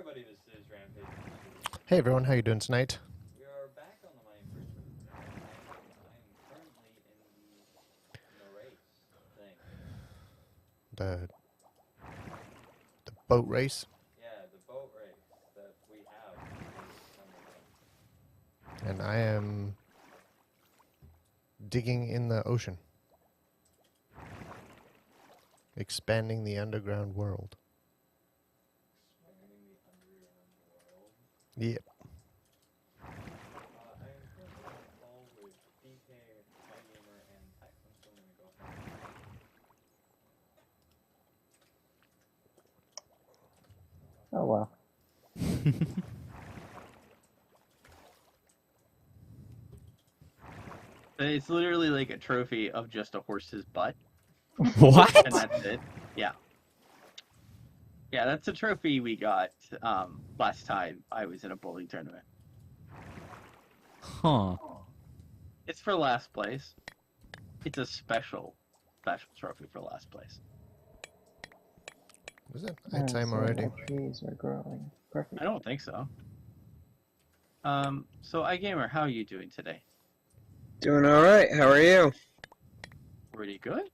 everybody, this is Rampage. Hey everyone, how you doing tonight? We are back on the Mighty First Room. I am currently in the race thing. The boat race, Yeah, the boat race that we have. and I am digging in the ocean, expanding the underground world. Expanding the underground world. Yep. I am currently on a call with DK, MyGamer, and Tyson, so I'm gonna go ahead. Oh wow. It's literally like a trophy of just a horse's butt, and What? that's it. Yeah. Yeah, that's a trophy we got last time I was in a bowling tournament. Huh. It's for last place. It's a special trophy for last place. Was it I nighttime already? The trees are growing. Perfect. I don't think so. So iGamer, how are you doing today? Doing alright, how are you? Pretty good.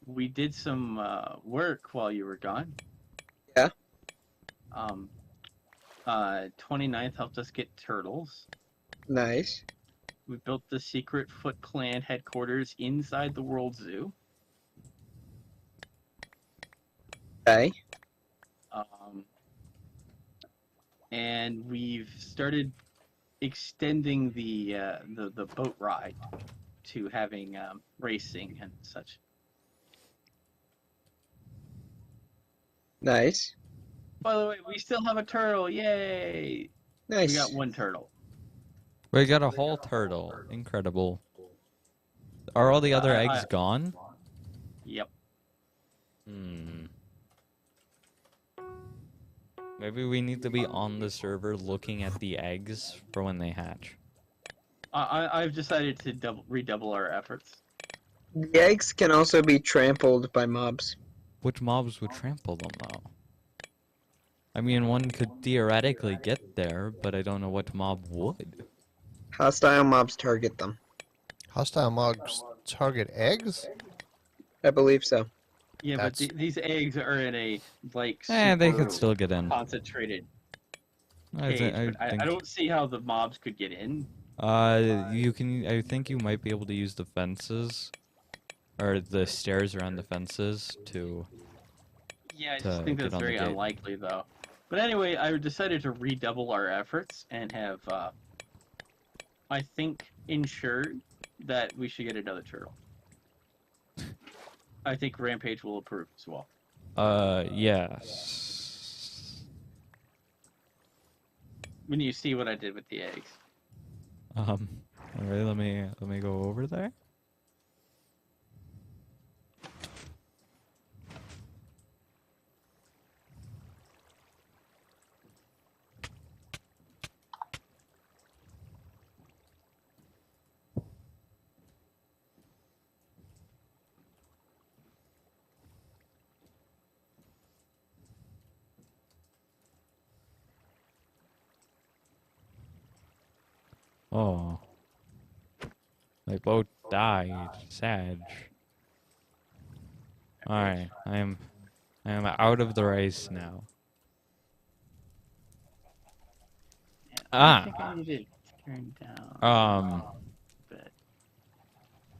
We did some work while you were gone. Yeah. 29th helped us get turtles. Nice. We built the secret Foot Clan headquarters inside the World Zoo. Okay. And we've started extending the boat ride to having racing and such. Nice. By the way, we still have a turtle! Yay! Nice. We got one turtle. We got a whole turtle. Incredible. Are all the other eggs gone? Yep. Hmm. Maybe we need to be on the server looking at the eggs for when they hatch. I've decided to redouble our efforts. The eggs can also be trampled by mobs. Which mobs would trample them, though? I mean, one could theoretically get there, but I don't know what mob would. Hostile mobs target them. Hostile mobs target eggs? I believe so. Yeah, That's- but these eggs are in a, like, Eh, they super could still get in. concentrated I, cage, thi- I but I think. don't see how the mobs could get in. You can. I think you might be able to use the fences, or the stairs around the fences to. Yeah, I to just think get that's on the very gate. unlikely, though. But anyway, I decided to redouble our efforts and have, I think, ensured that we should get another turtle. I think Rampage will approve as well. Yes. When you see what I did with the eggs. Alright, let me go over there. Oh. My boat died. Sad. Alright, I am out of the race now. Yeah, Ah. I think I need to turn down Um. a bit.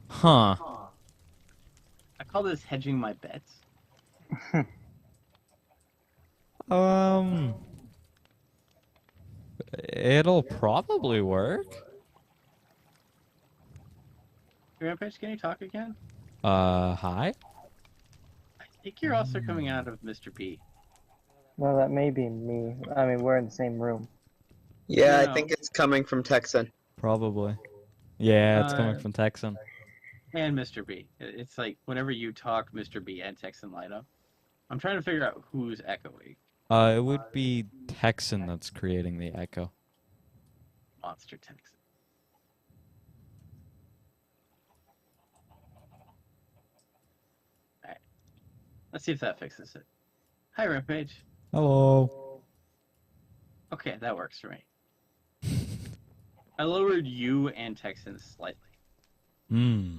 Huh. I call this hedging my bets. It'll probably work. Rampage, can you talk again? Hi? I think you're also coming out of Mr. P. No, that may be me. I mean, we're in the same room. Yeah, No. I think it's coming from Texan. Probably. Yeah, it's coming Uh, from Texan. And Mr. B. It's like whenever you talk, Mr. B and Texan light up. I'm trying to figure out who's echoing. It would be Texan that's creating the echo. Monster Texan. Alright. Let's see if that fixes it. Hi, Rampage. Hello. Okay, that works for me. I lowered you and Texans slightly, Hmm.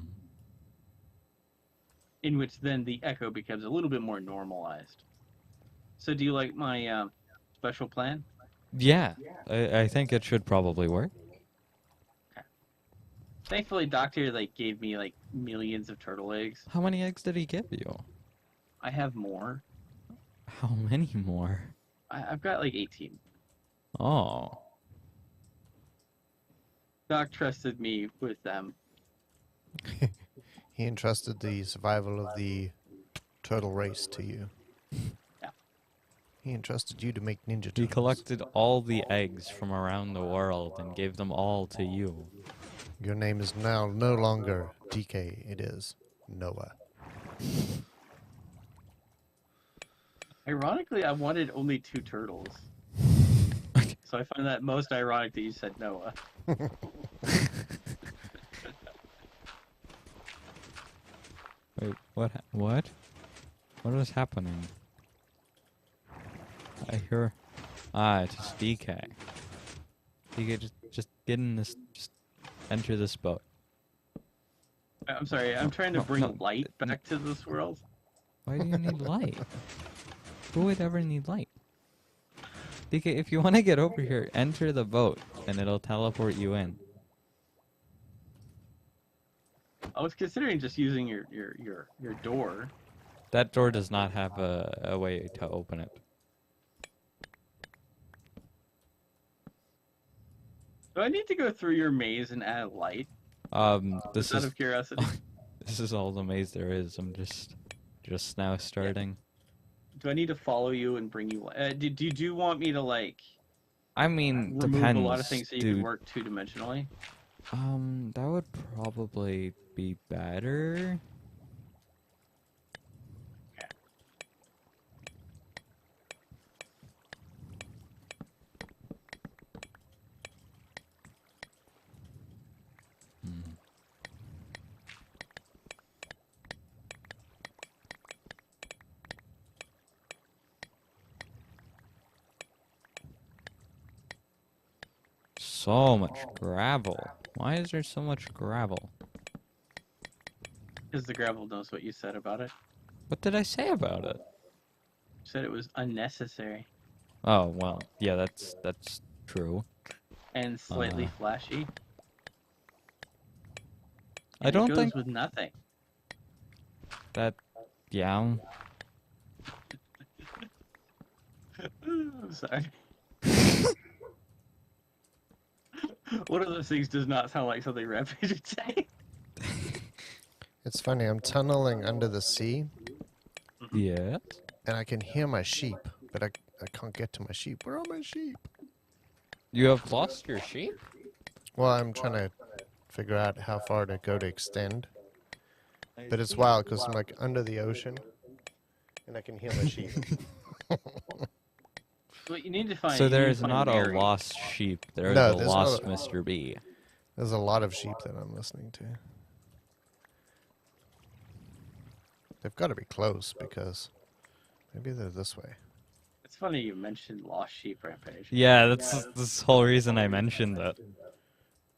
in which then the echo becomes a little bit more normalized. So do you like my special plan? Yeah, I think it should probably work. Thankfully, Doctor gave me like millions of turtle eggs. How many eggs did he give you? I have more. How many more? I've got like 18. Oh. Doc trusted me with them. He entrusted the survival of the turtle race to you. Yeah. He entrusted you to make ninja He turtles. collected all the eggs from around the world and gave them all to you. Your name is now no longer DK, it is Noah. Ironically, I wanted only 2 turtles. So I find that most ironic that you said Noah. Wait, what? What? What is happening? I hear. It's just DK. DK, just get in this. Just enter this boat. I'm sorry, I'm trying to No, bring no. light back to this world. Why do you need light? Who would ever need light? DK, if you want to get over here, enter the boat, and it'll teleport you in. I was considering just using your door. That door does not have a way to open it. Do I need to go through your maze and add light? This Just out is of curiosity. this is all the maze there is. I'm just now starting. Do I need to follow you and bring you light? Do you want me to I mean, remove depends, a lot of things so you dude. can work 2-dimensionally? That would probably be better. Hmm. So much gravel. Why is there so much gravel? Because the gravel knows what you said about it. What did I say about it? You said it was unnecessary Oh, well, yeah, that's true. and slightly flashy. I And don't it goes think with nothing. that, yeah. I'm sorry. One of those things does not sound like something Rampage would say. It's funny, I'm tunneling under the sea, Yes. and I can hear my sheep, but I can't get to my sheep. Where are my sheep? You have lost your sheep? Well, I'm trying to figure out how far to go to extend. But it's wild, because I'm like under the ocean, and I can hear my sheep. What you need to find. So you need there to is find not a Mary. lost sheep. There is No, a there's lost not Mr. B. There's a lot of sheep that I'm listening to. They've got to be close, because maybe they're this way. It's funny you mentioned Lost Sheep Rampage. Yeah, that's this whole reason I mentioned it.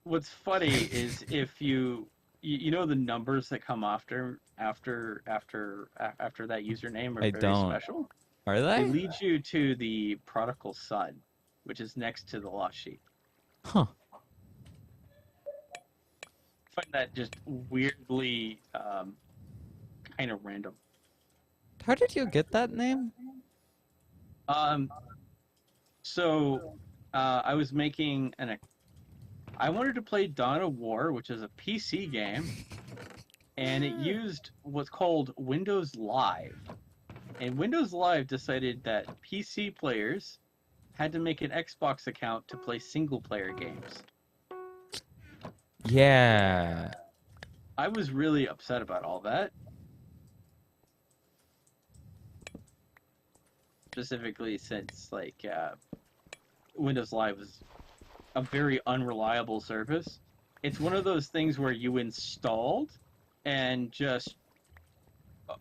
What's funny is if you know the numbers that come after that username are I very don't. special. Are They they? lead you to the prodigal son, which is next to the lost sheep. Huh. I find that just weirdly kind of random. How did you get that name? So I was making I wanted to play Dawn of War, which is a PC game, and it used what's called Windows Live. And Windows Live decided that PC players had to make an Xbox account to play single-player games. Yeah. I was really upset about all that. Specifically since, Windows Live was a very unreliable service. It's one of those things where you installed and just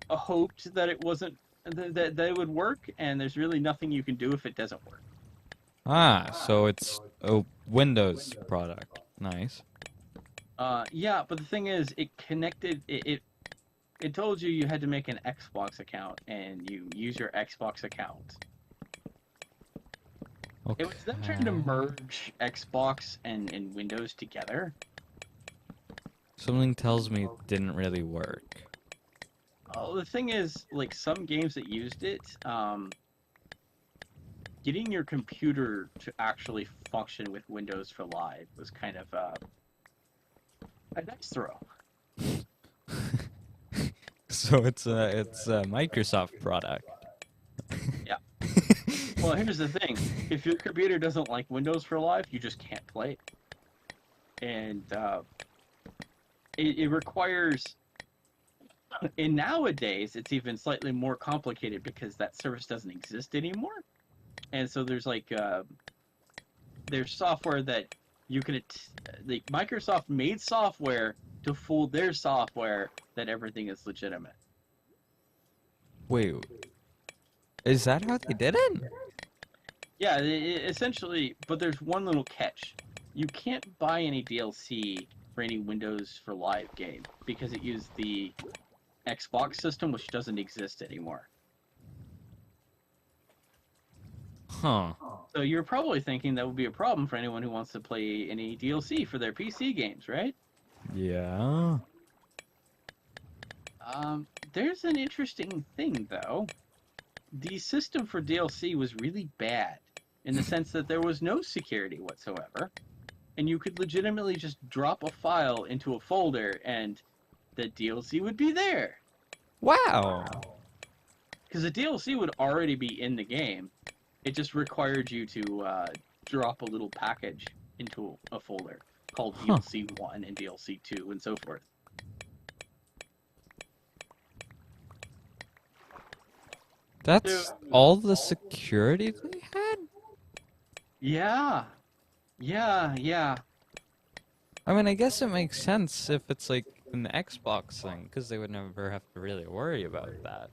hoped that it wasn't that it would work, and there's really nothing you can do if it doesn't work. Ah, so it's a Windows product. Nice. Yeah, but the thing is, it connected. It told you had to make an Xbox account, and you use your Xbox account. Okay. It was them trying to merge Xbox and Windows together. Something tells me it didn't really work. Oh, the thing is, like some games that used it, getting your computer to actually function with Windows for Live was kind of a nice throw. So it's a Microsoft product. Yeah. Well, here's the thing: if your computer doesn't like Windows for Live, you just can't play it, and it requires. And nowadays, it's even slightly more complicated because that service doesn't exist anymore, and so there's like there's software that you can. Like Microsoft made software to fool their software that everything is legitimate. Wait, is that how they did it? Yeah, essentially, but there's one little catch. You can't buy any DLC for any Windows for Live game because it used the Xbox system, which doesn't exist anymore. Huh. So you're probably thinking that would be a problem for anyone who wants to play any DLC for their PC games, right? Yeah. There's an interesting thing, though. The system for DLC was really bad in the sense that there was no security whatsoever, and you could legitimately just drop a file into a folder and the DLC would be there. Wow. Because the DLC would already be in the game. It just required you to drop a little package into a folder called DLC 1 and DLC 2 and so forth. That's all the security they had? Yeah. Yeah. I mean, I guess it makes sense if it's like an Xbox thing, because they would never have to really worry about that.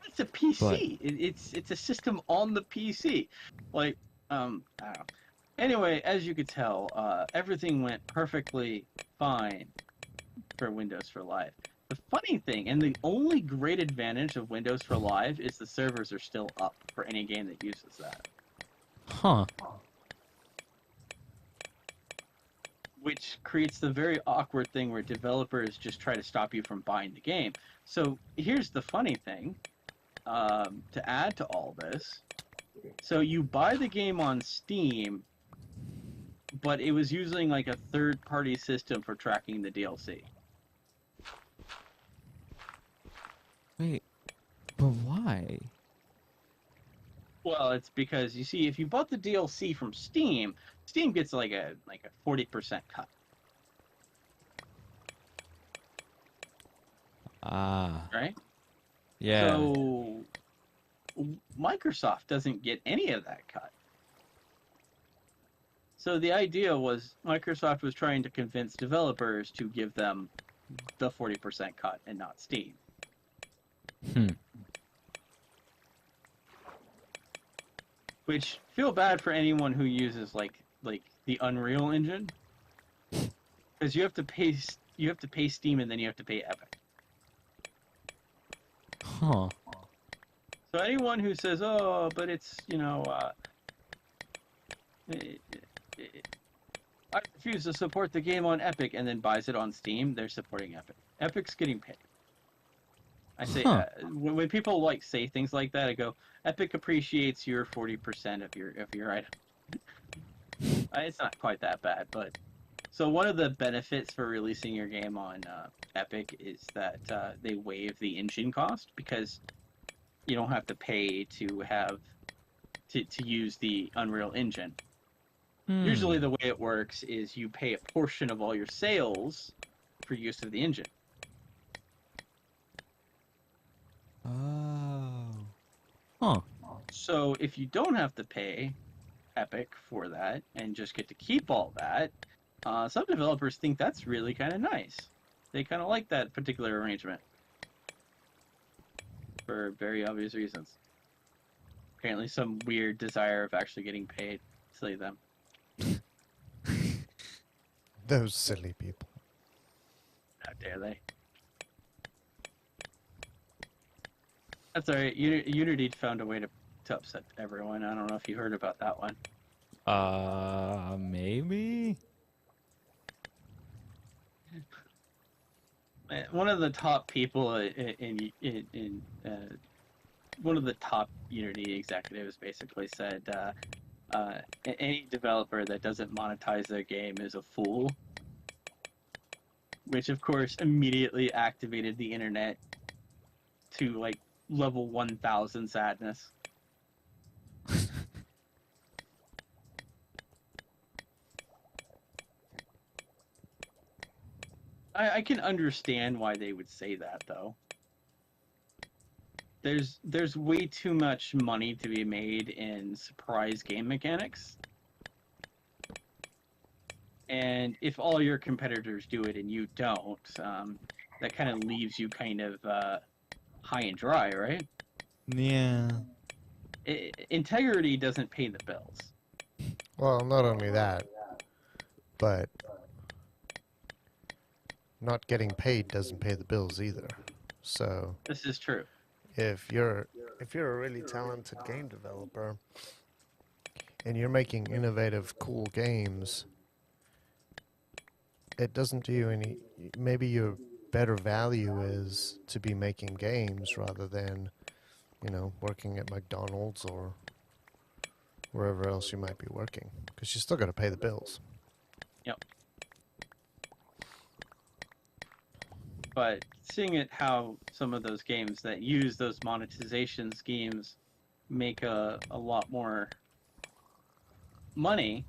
It's a PC. It's a system on the PC. Like, I don't know. Anyway, as you could tell, everything went perfectly fine for Windows for Live. The funny thing, and the only great advantage of Windows for Live, is the servers are still up for any game that uses that. Huh. Which creates the very awkward thing where developers just try to stop you from buying the game. So here's the funny thing, to add to all this. So you buy the game on Steam, but it was using like a third-party system for tracking the DLC. Wait, but why? Well, it's because you see, if you bought the DLC from Steam, Steam gets like a 40% cut. Ah. Right? Yeah. So Microsoft doesn't get any of that cut. So the idea was Microsoft was trying to convince developers to give them the 40% cut and not Steam. Which, feel bad for anyone who uses like the Unreal Engine, because you have to pay Steam and then you have to pay Epic. Huh. So anyone who says, "Oh, but it's I refuse to support the game on Epic," and then buys it on Steam, they're supporting Epic. Epic's getting paid. I say when people like say things like that, I go, Epic appreciates your 40% of your item. It's not quite that bad, but so one of the benefits for releasing your game on Epic is that they waive the engine cost because you don't have to pay to have to use the Unreal Engine. Usually the way it works is you pay a portion of all your sales for use of the engine. Oh. Huh. So if you don't have to pay Epic for that and just get to keep all that, some developers think that's really kind of nice. They kind of like that particular arrangement for very obvious reasons. Apparently some weird desire of actually getting paid. Silly them. Those silly people. How dare they? That's alright. Unity found a way to upset everyone. I don't know if you heard about that one. Maybe. One of the top people one of the top Unity executives basically said, any developer that doesn't monetize their game is a fool. Which, of course, immediately activated the internet to, like, level 1000 sadness. I can understand why they would say that, though. There's way too much money to be made in surprise game mechanics. And if all your competitors do it and you don't, that kind of leaves you kind of high and dry, right? Yeah. Integrity doesn't pay the bills. Well, not only that, but not getting paid doesn't pay the bills either. So This is true. if you're a really talented game developer and you're making innovative, cool games, it doesn't do you any. Maybe your better value is to be making games rather than, working at McDonald's or wherever else you might be working, because you still got to pay the bills. Yep. But seeing it how some of those games that use those monetization schemes make a lot more money,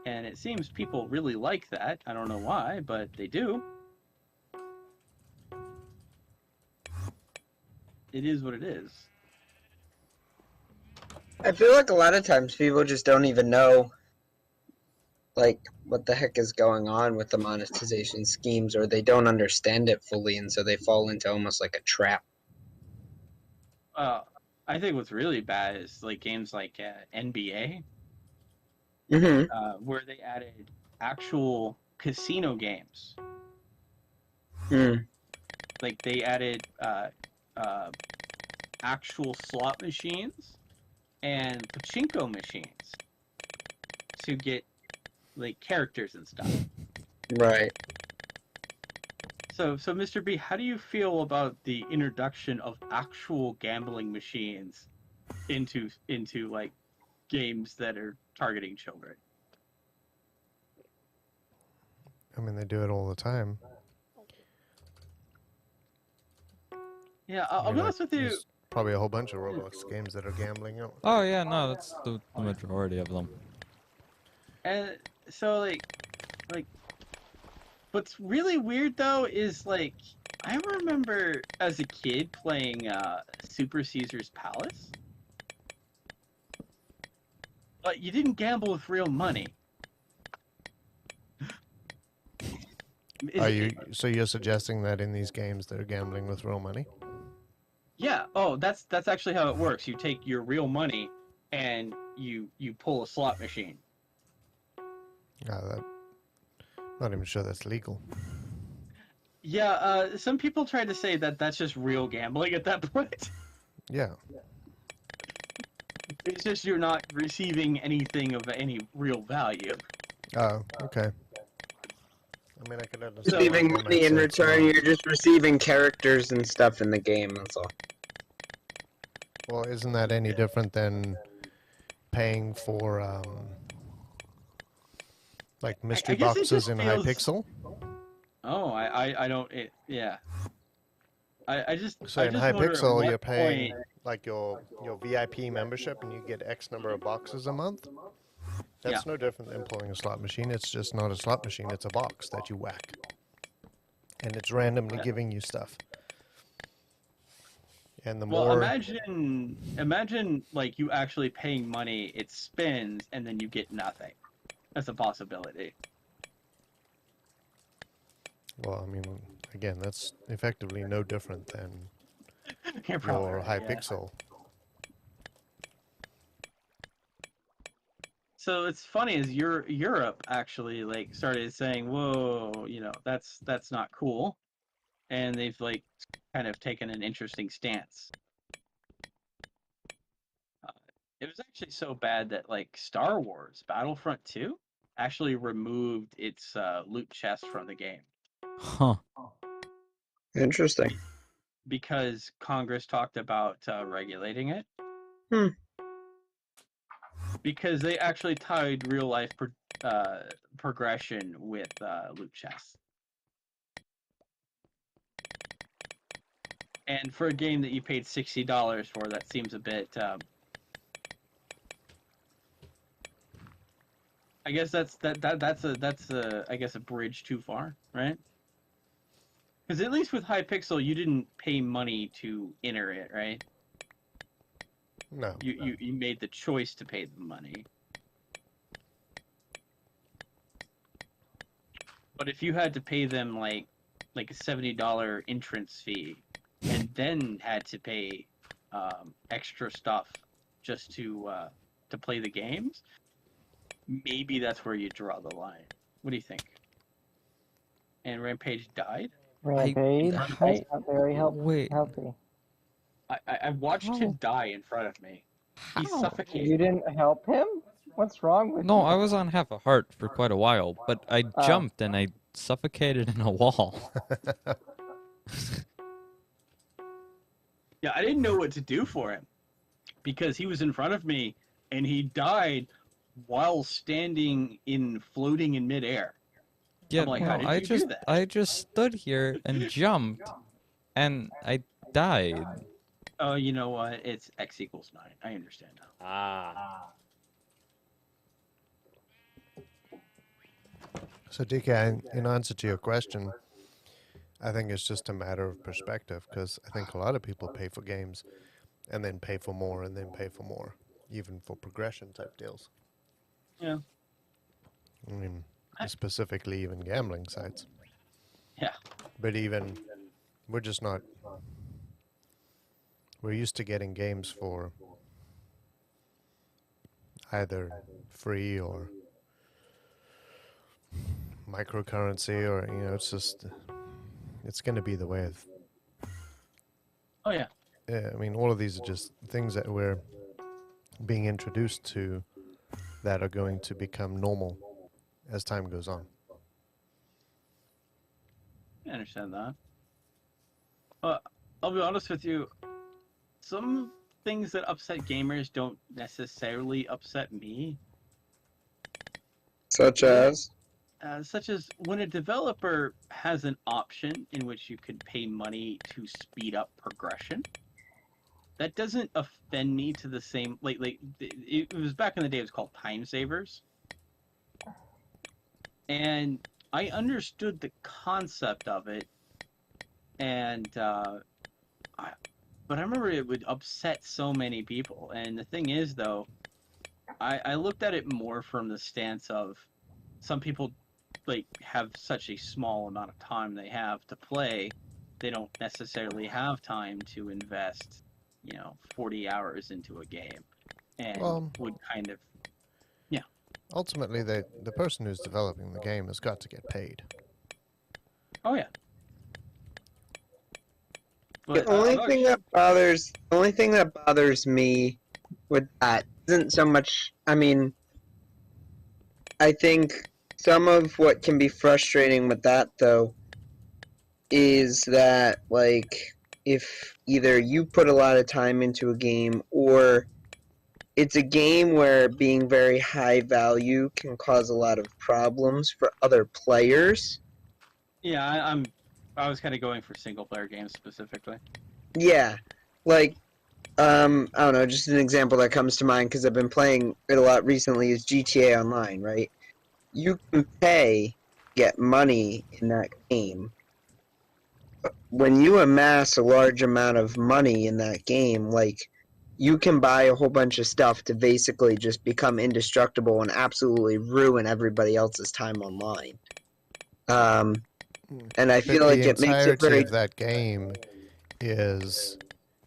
and it seems people really like that. I don't know why, but they do. It is what it is. I feel like a lot of times people just don't even know, like, what the heck is going on with the monetization schemes, or they don't understand it fully, and so they fall into almost like a trap. I think what's really bad is like games like NBA, Mm-hmm. where they added actual casino games. Mm. Like they added actual slot machines and pachinko machines to get like characters and stuff. Right. So Mr. B, how do you feel about the introduction of actual gambling machines into like games that are targeting children? I mean, they do it all the time. Yeah, I'll be honest with you. There's probably a whole bunch of Roblox games that are gambling. Oh yeah, no, that's the majority of them. And so like what's really weird though is like I remember as a kid playing Super Caesar's Palace. But you didn't gamble with real money. So you're suggesting that in these games they're gambling with real money? Yeah. Oh, that's actually how it works. You take your real money and you pull a slot machine. Not even sure that's legal. Yeah. Some people try to say that that's just real gambling at that point. Yeah. It's just you're not receiving anything of any real value. Oh, okay. I mean, I could understand. Receiving why they money might in say it's return, not. you're just receiving characters and stuff in the game, that's all. Well, isn't that any different than paying for like mystery guess it boxes just in feels- Hypixel? Oh, I don't. Yeah. I just. So I in just wonder at Hypixel, what you're paying point- like your VIP membership, and you get X number of boxes a month. That's no different than pulling a slot machine. It's just not a slot machine. It's a box that you whack, and it's randomly giving you stuff. And the Well, more imagine like you actually paying money, it spins, and then you get nothing. That's a possibility. well, I mean, again, that's effectively no different than You're probably your right, yeah. Hypixel. so it's funny is Europe actually like started saying, "Whoa, that's not cool," and they've like kind of taken an interesting stance. It was actually so bad that like Star Wars Battlefront 2 actually removed its loot chest from the game Huh. Interesting. because Congress talked about regulating it. Hmm. Because they actually tied real life progression with loot chests. And for a game that you paid $60 for, that seems a bit. I guess that's a bridge too far, right? Because at least with Hypixel, you didn't pay money to enter it, right? No. You made the choice to pay the money. But if you had to pay them like a $70 entrance fee, and then had to pay extra stuff just to play the games, maybe that's where you draw the line. What do you think? And Rampage died? Rampage. That's not very Wait. healthy. I watched How? him die in front of me. He How? suffocated. You didn't help him? What's wrong with No, you? I was on half a heart for quite a while, but I jumped and I suffocated in a wall. Yeah, I didn't know what to do for him because he was in front of me and he died while floating in midair. Yeah, I'm like, no, how did you do that? I just stood here and jumped, and I died. Oh, you know what? It's X equals 9. I understand now. So DK, in answer to your question, I think it's just a matter of perspective, because I think a lot of people pay for games and then pay for more and then pay for more, even for progression type deals. Yeah. I mean, specifically even gambling sites. Yeah. But even, we're just not, we're used to getting games for either free or microcurrency, or, it's just, it's going to be the way of, Oh, yeah. I mean, all of these are just things that we're being introduced to that are going to become normal as time goes on. I understand that. I'll be honest with you. Some things that upset gamers don't necessarily upset me. Such as? Such as when a developer has an option in which you could pay money to speed up progression. That doesn't offend me to the same like it was back in the day. It was called time savers, and I understood the concept of it, and but I remember it would upset so many people. And the thing is, though, I looked at it more from the stance of some people like have such a small amount of time they have to play, they don't necessarily have time to invest 40 hours into a game, and would kind of Ultimately, the person who's developing the game has got to get paid. Oh yeah. The only thing that bothers me with that isn't so much. I mean, I think some of what can be frustrating with that, though, is that like if either you put a lot of time into a game or it's a game where being very high value can cause a lot of problems for other players. Yeah, I was kind of going for single player games specifically. Yeah, like I don't know, just an example that comes to mind because I've been playing it a lot recently is GTA Online, right? You can get money in that game. When you amass a large amount of money in that game, like, you can buy a whole bunch of stuff to basically just become indestructible and absolutely ruin everybody else's time online. And I feel like it makes it very... of that game is...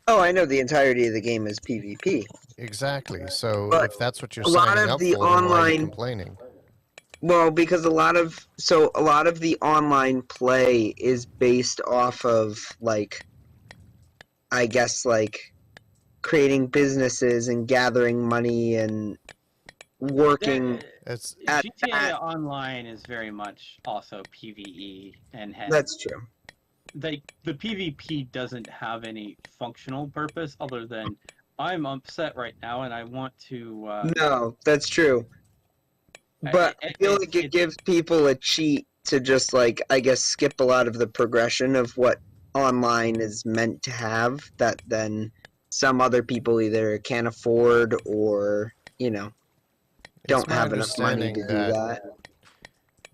Oh, I know the entirety of the game is PvP. Exactly. So But if that's what you're a lot signing of up the for, then why are you online- complaining? Well, because a lot of the online play is based off of like, I guess, like creating businesses and gathering money and working. It's At GTA that- Online is very much also PVE and has That's true. the PvP doesn't have any functional purpose other than I'm upset right now and I want to. No, that's true. But I feel like it it's- gives people a cheat to just like, I guess, skip a lot of the progression of what online is meant to have that then some other people either can't afford or, it's don't my have enough money to understanding do that.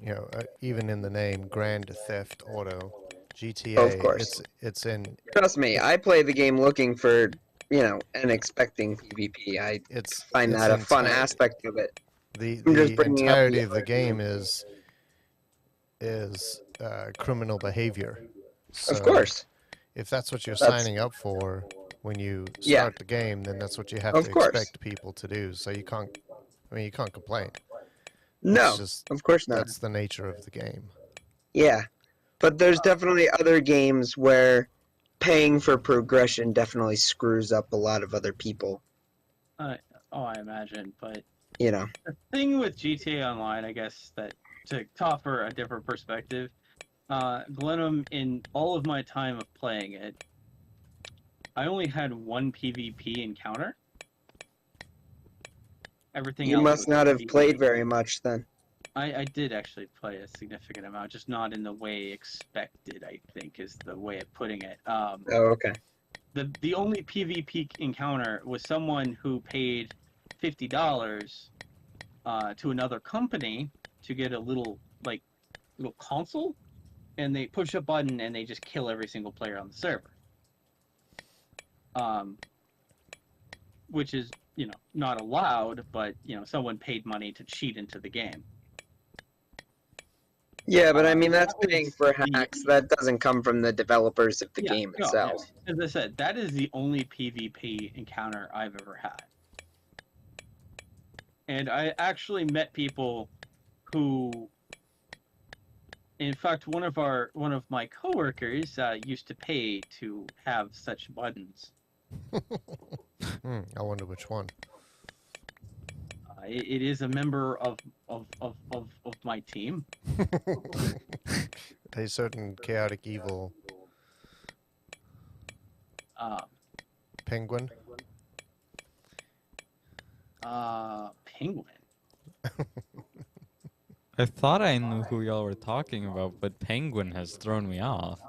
You know, even in the name Grand Theft Auto, GTA, Of course. it's in Trust me, I play the game looking for, and expecting PvP. I it's find it's that a fun enti- aspect of it. The I'm just the bringing up entirety the of the other game things. is criminal behavior. So Of course. if that's what you're That's- signing up for when you Yeah. start the game, then that's what you have Of to course. expect people to do. So you can't complain. No, It's just of course not. that's the nature of the game. Yeah. But there's definitely other games where paying for progression definitely screws up a lot of other people. I imagine, but You know. the thing with GTA Online, I guess, that to offer a different perspective, Glenham, in all of my time of playing it, I only had one PvP encounter. Everything You else must was not have PvE. played very much then. I did actually play a significant amount, just not in the way expected, I think, is the way of putting it. Oh, okay. The only PvP encounter was someone who paid $50 to another company to get a little console, and they push a button and they just kill every single player on the server. Which is not allowed, but someone paid money to cheat into the game. Yeah, but I mean that's That was paying for the- hacks. That doesn't come from the developers of the Yeah, game no, itself. As I said, that is the only PvP encounter I've ever had. And I actually met people who, in fact, one of my coworkers used to pay to have such buttons. I wonder which one. It is a member of my team. A certain chaotic evil Uh, penguin. Penguin. I thought I knew who y'all were talking about, but Penguin has thrown me off.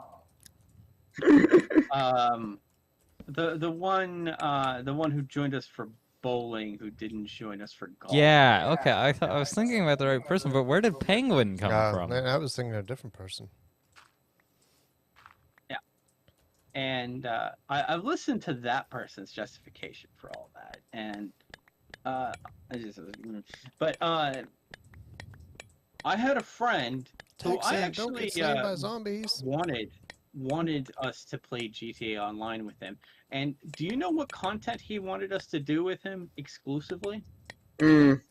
The one who joined us for bowling, who didn't join us for golf. Yeah, okay. I was thinking about the right person, but where did Penguin come from? I was thinking of a different person. And I've listened to that person's justification for all that, and I had a friend who I Texan, don't actually get slain by zombies. wanted us to play GTA Online with him. And do you know what content he wanted us to do with him exclusively? Mm,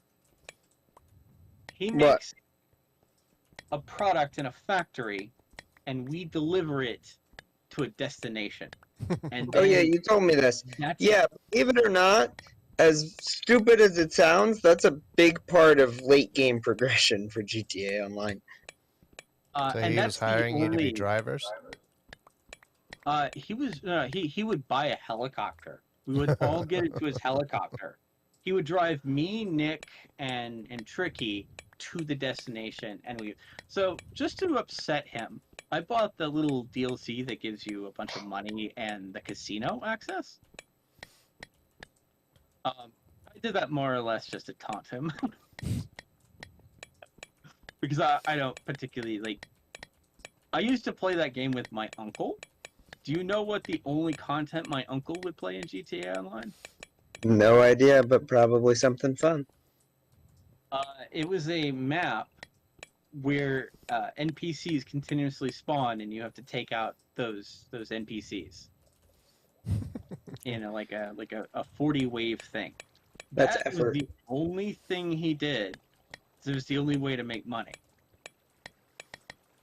He What? makes a product in a factory, and we deliver it to a destination. And oh yeah, then you told me this. that's Yeah, believe it or not, as stupid as it sounds, that's a big part of late game progression for GTA Online. So and he that's was the hiring you to be only- drivers. He would buy a helicopter. We would all get into his helicopter. He would drive me, Nick, and Tricky to the destination, and we. So just to upset him, I bought the little DLC that gives you a bunch of money and the casino access. I did that more or less just to taunt him, because I don't particularly like. I used to play that game with my uncle. Do you know what the only content my uncle would play in GTA Online? No idea, but probably something fun. It was a map where NPCs continuously spawn, and you have to take out those NPCs. in like a 40 wave thing. That's That was effort. the only thing he did. It was the only way to make money.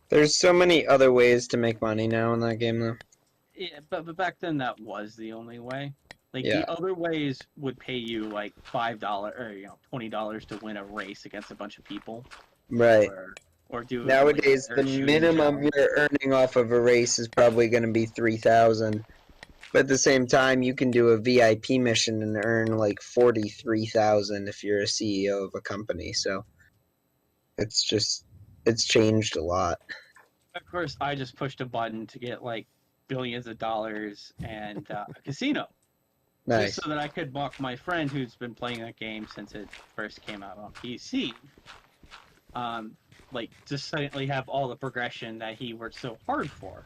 There's so many other ways to make money now in that game, though. Yeah, but back then that was the only way. Like Yeah. the other ways would pay you like $5 or $20 to win a race against a bunch of people, Right. or do Nowadays, like, the dirt shooting minimum challenge. you're earning off of a race is probably going to be 3,000. But at the same time, you can do a VIP mission and earn like 43,000 if you're a CEO of a company. So it's changed a lot. Of course, I just pushed a button to get like billions of dollars and a casino. Nice. Just so that I could mock my friend who's been playing that game since it first came out on PC. Like, just suddenly have all the progression that he worked so hard for.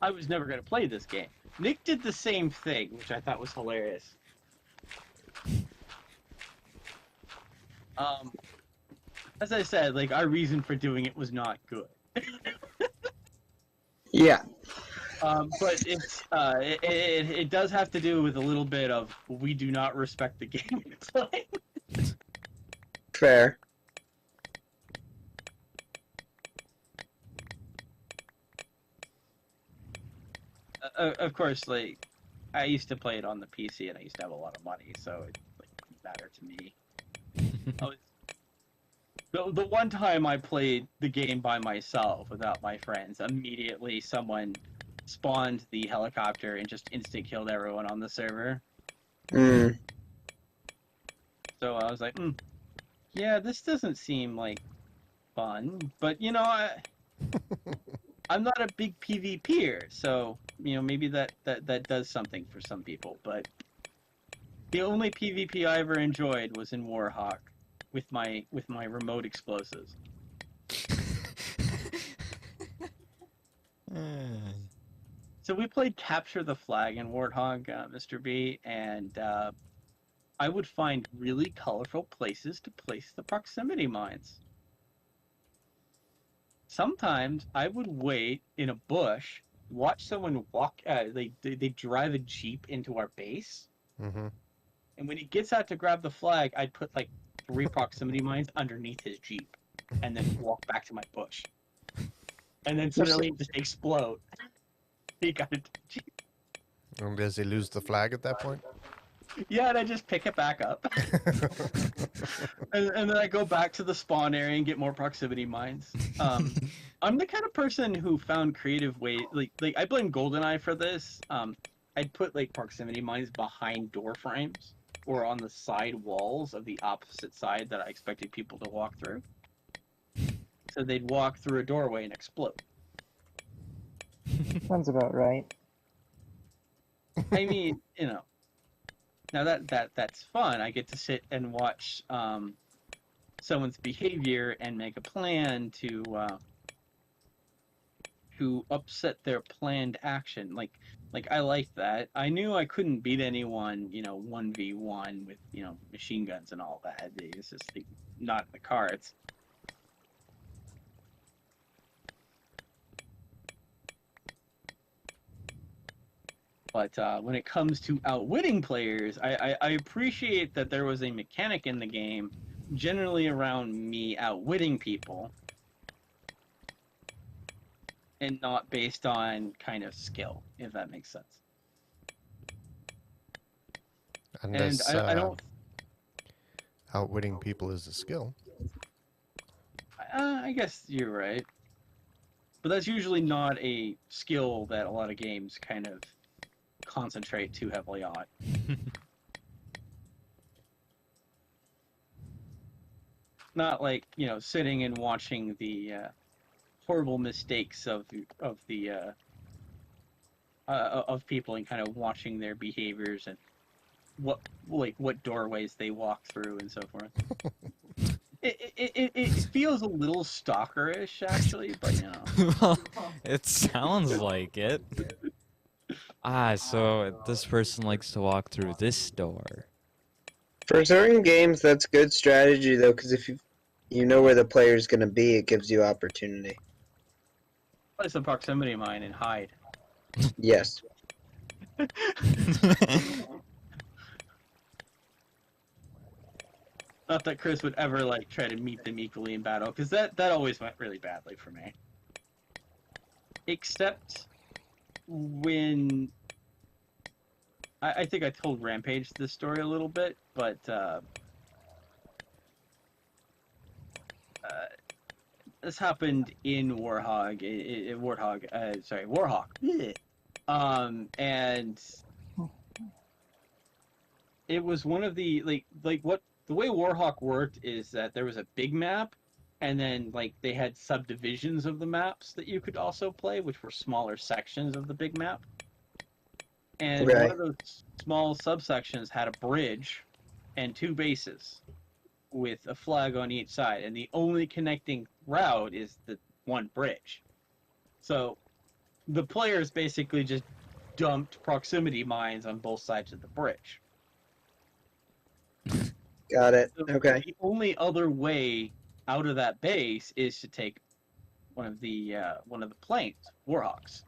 I was never going to play this game. Nick did the same thing, which I thought was hilarious. As I said, like, our reason for doing it was not good. Yeah. But it does have to do with a little bit of we do not respect the game we're playing. Fair. Of course, like, I used to play it on the PC and I used to have a lot of money, so it didn't matter to me. The one time I played the game by myself without my friends, immediately someone spawned the helicopter and just instant killed everyone on the server. Mm. So I was like, yeah, this doesn't seem like fun, but you know, I'm not a big PvPer, so you know maybe that does something for some people. But the only PvP I ever enjoyed was in Warhawk with my remote explosives. So we played Capture the Flag in Warthog, Mr. B, and I would find really colorful places to place the proximity mines. Sometimes I would wait in a bush, watch someone walk. They drive a jeep into our base, Mm-hmm. and when he gets out to grab the flag, I'd put like 3 proximity mines underneath his jeep, and then walk back to my bush, and then suddenly just explode. He got it. And does he lose the flag at that point? Yeah, and I just pick it back up, and then I go back to the spawn area and get more proximity mines. I'm the kind of person who found creative ways. Like I blame GoldenEye for this. I'd put like proximity mines behind door frames or on the side walls of the opposite side that I expected people to walk through. So they'd walk through a doorway and explode. Sounds about right. I mean, you know. Now that's fun. I get to sit and watch someone's behavior and make a plan to upset their planned action. Like I like that. I knew I couldn't beat anyone, 1v1 with machine guns and all that. It's just not in the cards. But when it comes to outwitting players, I appreciate that there was a mechanic in the game generally around me outwitting people and not based on kind of skill, if that makes sense. Unless, and I don't... outwitting people is a skill. I guess you're right. But that's usually not a skill that a lot of games kind of concentrate too heavily on. Not like sitting and watching the horrible mistakes of people and kind of watching their behaviors and what doorways they walk through and so forth. It feels a little stalkerish actually, but Well, it sounds like it. So this person likes to walk through this door. For certain games, that's good strategy though, because if you know where the player's gonna be, it gives you opportunity. place a proximity mine and hide. Yes. Not that Chris would ever like try to meet them equally in battle, because that always went really badly for me. Except when I think I told Rampage this story a little bit, but this happened in Warhawk. Warhawk. And it was one of the what the way Warhawk worked is that there was a big map, and then like they had subdivisions of the maps that you could also play, which were smaller sections of the big map. And Okay. one of those small subsections had a bridge and 2 bases with a flag on each side, and the only connecting route is the one bridge. So the players basically just dumped proximity mines on both sides of the bridge. Got it. So Okay. the only other way out of that base is to take one of the planes, Warhawks.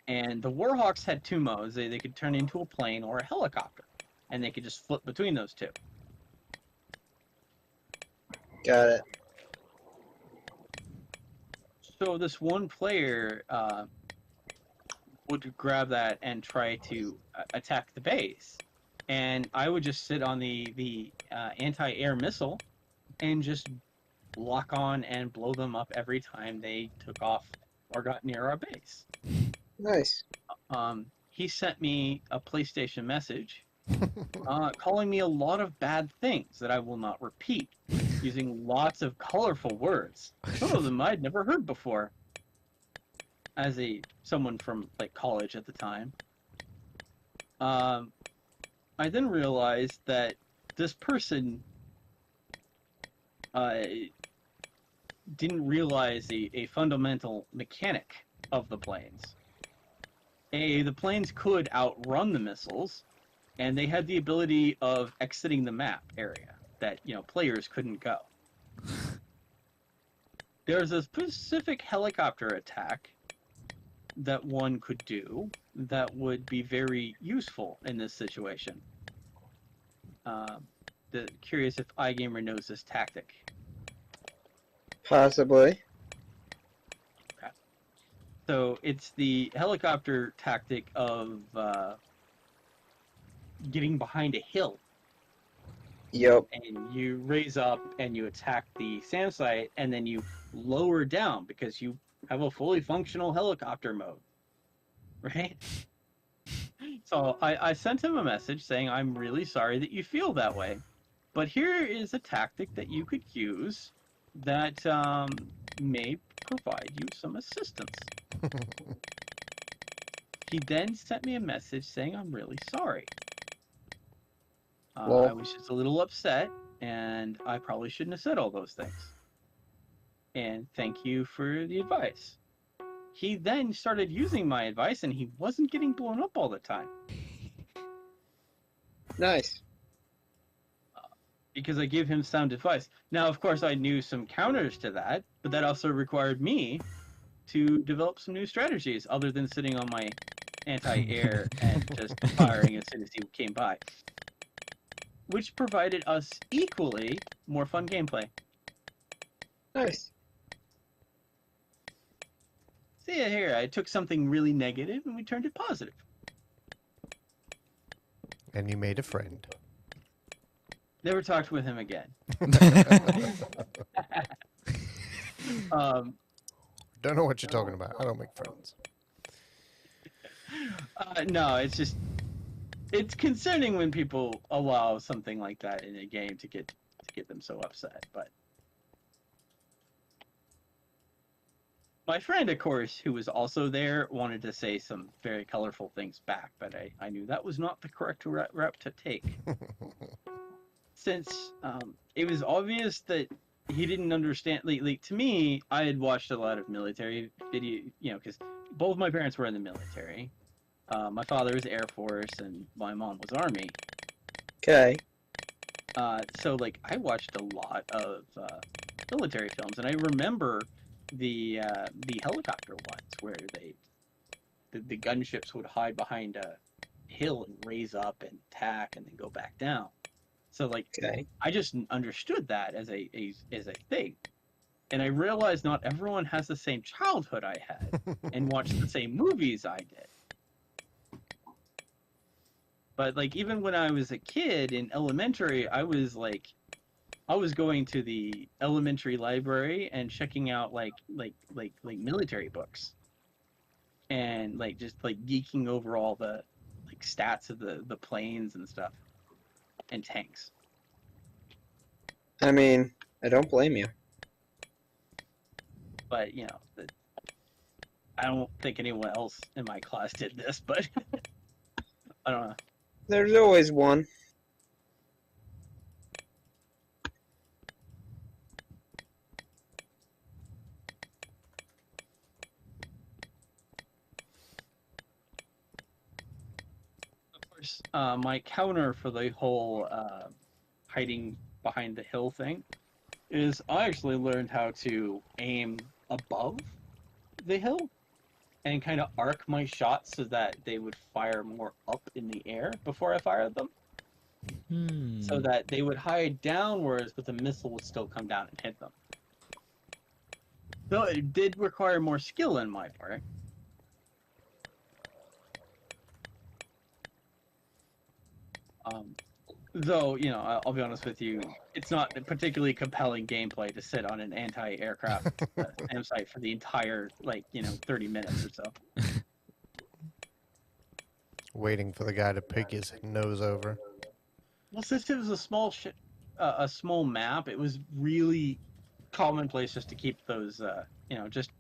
And the Warhawks had 2 modes. They could turn into a plane or a helicopter, and they could just flip between those 2. Got it. So this one player would grab that and try to attack the base, and I would just sit on the anti-air missile and just lock on and blow them up every time they took off or got near our base. Nice. He sent me a PlayStation message calling me a lot of bad things that I will not repeat, using lots of colorful words. Some of them I'd never heard before, as someone from like college at the time. I then realized that this person didn't realize a fundamental mechanic of the planes. The planes could outrun the missiles, and they had the ability of exiting the map area that, players couldn't go. There's a specific helicopter attack that one could do that would be very useful in this situation. Curious if iGamer knows this tactic. Possibly. So it's the helicopter tactic of getting behind a hill, Yep. and you raise up and you attack the SAM site, and then you lower down because you have a fully functional helicopter mode, right? So I sent him a message saying, I'm really sorry that you feel that way, but here is a tactic that you could use that may provide you some assistance. He then sent me a message saying, I'm really sorry. Well- I was just a little upset, and I probably shouldn't have said all those things. And thank you for the advice. He then started using my advice, and he wasn't getting blown up all the time. Nice. Because I give him sound advice. Now, of course, I knew some counters to that, but that also required me to develop some new strategies other than sitting on my anti-air and just firing as soon as he came by, which provided us equally more fun gameplay. Nice. See here, I took something really negative and we turned it positive. And you made a friend. Never talked with him again. Don't know what you're talking about. I don't make friends. No, it's concerning when people allow something like that in a game to get them so upset. But my friend, of course, who was also there, wanted to say some very colorful things back, but I knew that was not the correct route to take. Since it was obvious that he didn't understand, like to me, I had watched a lot of military video, because both my parents were in the military. My father was Air Force and my mom was Army. Okay. So like I watched a lot of military films, and I remember the helicopter ones where the gunships would hide behind a hill and raise up and attack and then go back down. So like Okay. I just understood that as a thing. And I realized not everyone has the same childhood I had and watched the same movies I did. But like even when I was a kid in elementary, I was going to the elementary library and checking out like military books. And like just like geeking over all the like stats of the planes and stuff and tanks. I mean, I don't blame you. But you know, I don't think anyone else in my class did this, but I don't know. There's always one. Of course, my counter for the whole hiding behind the hill thing is I actually learned how to aim above the hill and kind of arc my shots so that they would fire more up in the air before I fired them. So that they would hide downwards, but the missile would still come down and hit them. Though it did require more skill on my part. Though, you know, I'll be honest with you, it's not a particularly compelling gameplay to sit on an anti-aircraft SAM site for the entire, 30 minutes or so. Waiting for the guy to pick his nose over. Well, since it was a small map, it was really commonplace just to keep those,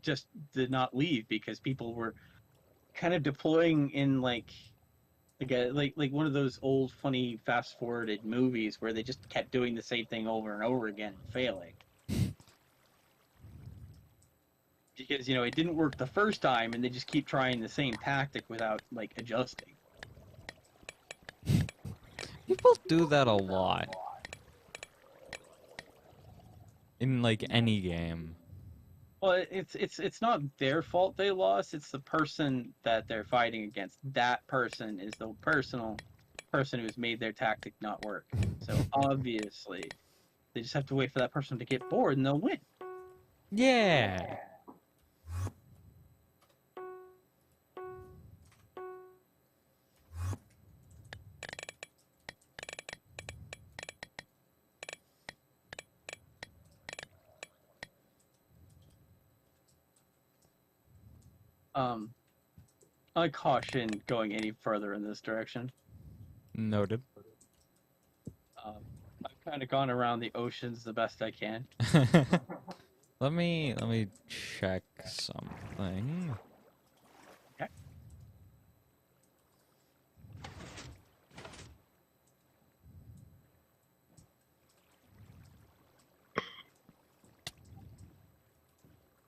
just did not leave because people were kind of deploying in like one of those old funny fast forwarded movies where they just kept doing the same thing over and over again and failing. Because, you know, it didn't work the first time and they just keep trying the same tactic without like adjusting. People do that a lot. In like any game. Well, it's not their fault they lost. It's the person that they're fighting against. That person is the person who's made their tactic not work. So obviously, they just have to wait for that person to get bored and they'll win. Yeah. I caution going any further in this direction. Noted. I've kind of gone around the oceans the best I can. Let me check something. Okay.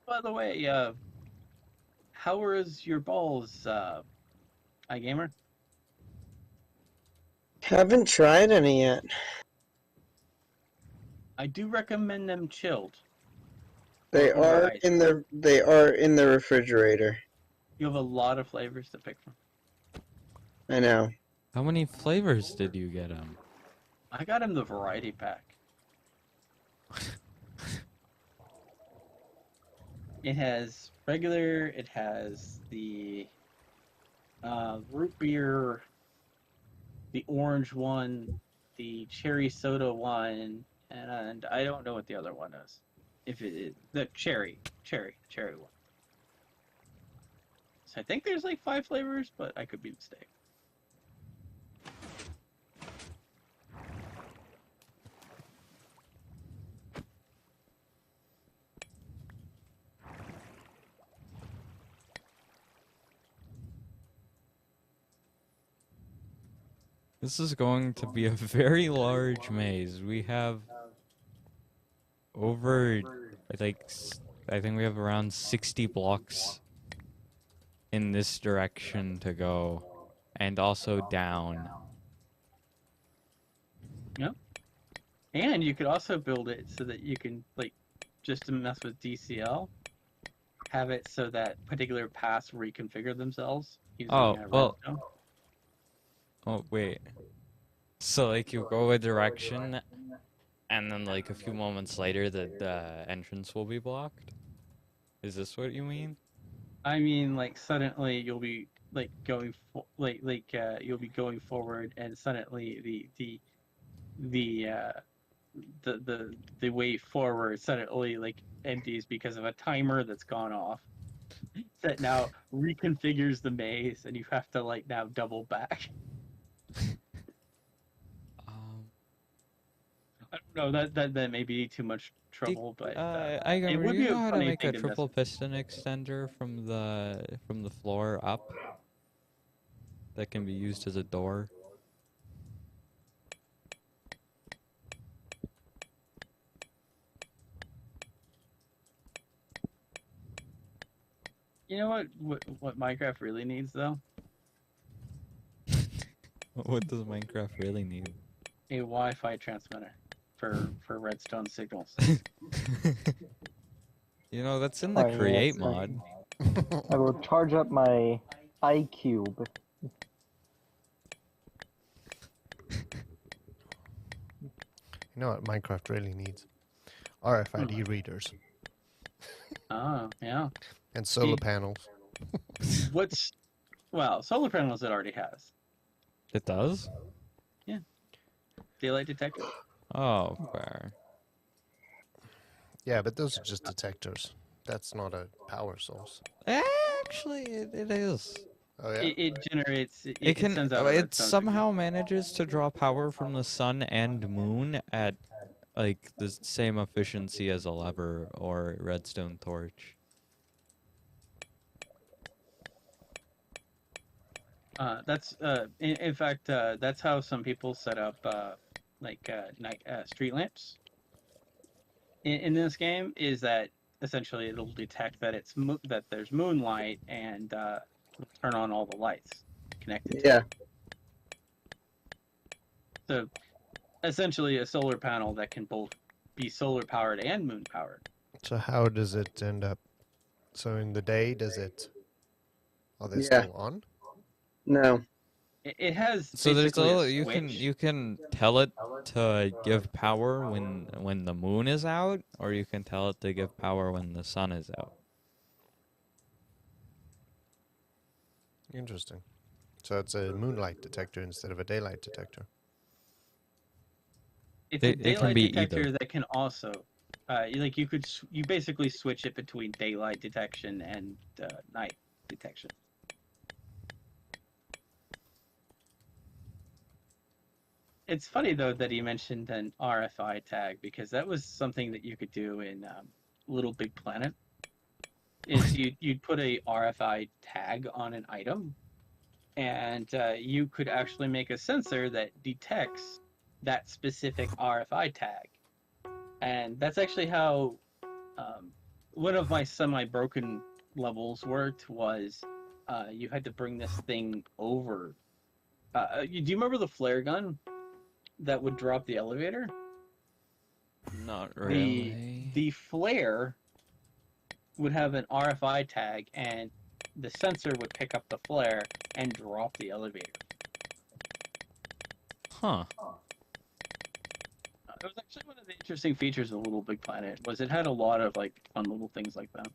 By the way, how is your balls, iGamer? Haven't tried any yet. I do recommend them chilled. They Or are ice. in the refrigerator. You have a lot of flavors to pick from. I know. How many flavors did you get I got him the variety pack. It has regular, it has the root beer, the orange one, the cherry soda one, and I don't know what the other one is. If it is the cherry one. So I think there's like 5 flavors, but I could be mistaken. This is going to be a very large maze. We have over, I think we have around 60 blocks in this direction to go, and also down. Yep. And you could also build it so that you can, like, just to mess with DCL, have it so that particular paths reconfigure themselves using Oh, well- redstone. Oh, wait. So, like, you go a direction, and then, like, a few moments later, the entrance will be blocked? Is this what you mean? I mean, like suddenly you'll be like you'll be going forward, and suddenly the the way forward suddenly like empties because of a timer that's gone off that now reconfigures the maze, and you have to like now double back. Um, I don't know, that may be too much trouble, but I would you be a know how to funny make thing a to mess triple piston extender from the floor up that can be used as a door? You know what Minecraft really needs though? What does Minecraft really need? A Wi-Fi transmitter for redstone signals. You know, that's in the Oh, yes, create I- mod. I will charge up my iCube. You know what Minecraft really needs? RFID readers Oh, yeah. and solar See- panels. Well, solar panels it already has. It does? Daylight detector. Oh, fair. Yeah, but those are just detectors. That's not a power source. Actually, it is. Oh yeah. It generates. It can. sends out a It redstone signal. somehow manages to draw power from the sun and moon at like the same efficiency as a lever or redstone torch. That's in fact that's how some people set up night street lamps. In this game, is that essentially it'll detect that that there's moonlight, and turn on all the lights connected. Yeah. So essentially a solar panel that can both be solar powered and moon powered. So how does it end up? So in the day, does it? Are they Yeah. still on? No. It has So there's basically a you can tell it to give power when the moon is out, or you can tell it to give power when the sun is out. Interesting. So it's a moonlight detector instead of a daylight detector. It's It a can daylight be detector either. that can also, like you basically switch it between daylight detection and night detection. It's funny though that he mentioned an RFI tag, because that was something that you could do in Little Big Planet. Is you'd put a RFI tag on an item, and you could actually make a sensor that detects that specific RFI tag. And that's actually how one of my semi-broken levels worked. Was you had to bring this thing over. Do you remember the flare gun that would drop the elevator? Not really. The flare would have an RFI tag, and the sensor would pick up the flare and drop the elevator. Huh. It was actually one of the interesting features of Little Big Planet. Was it had a lot of like fun little things like that.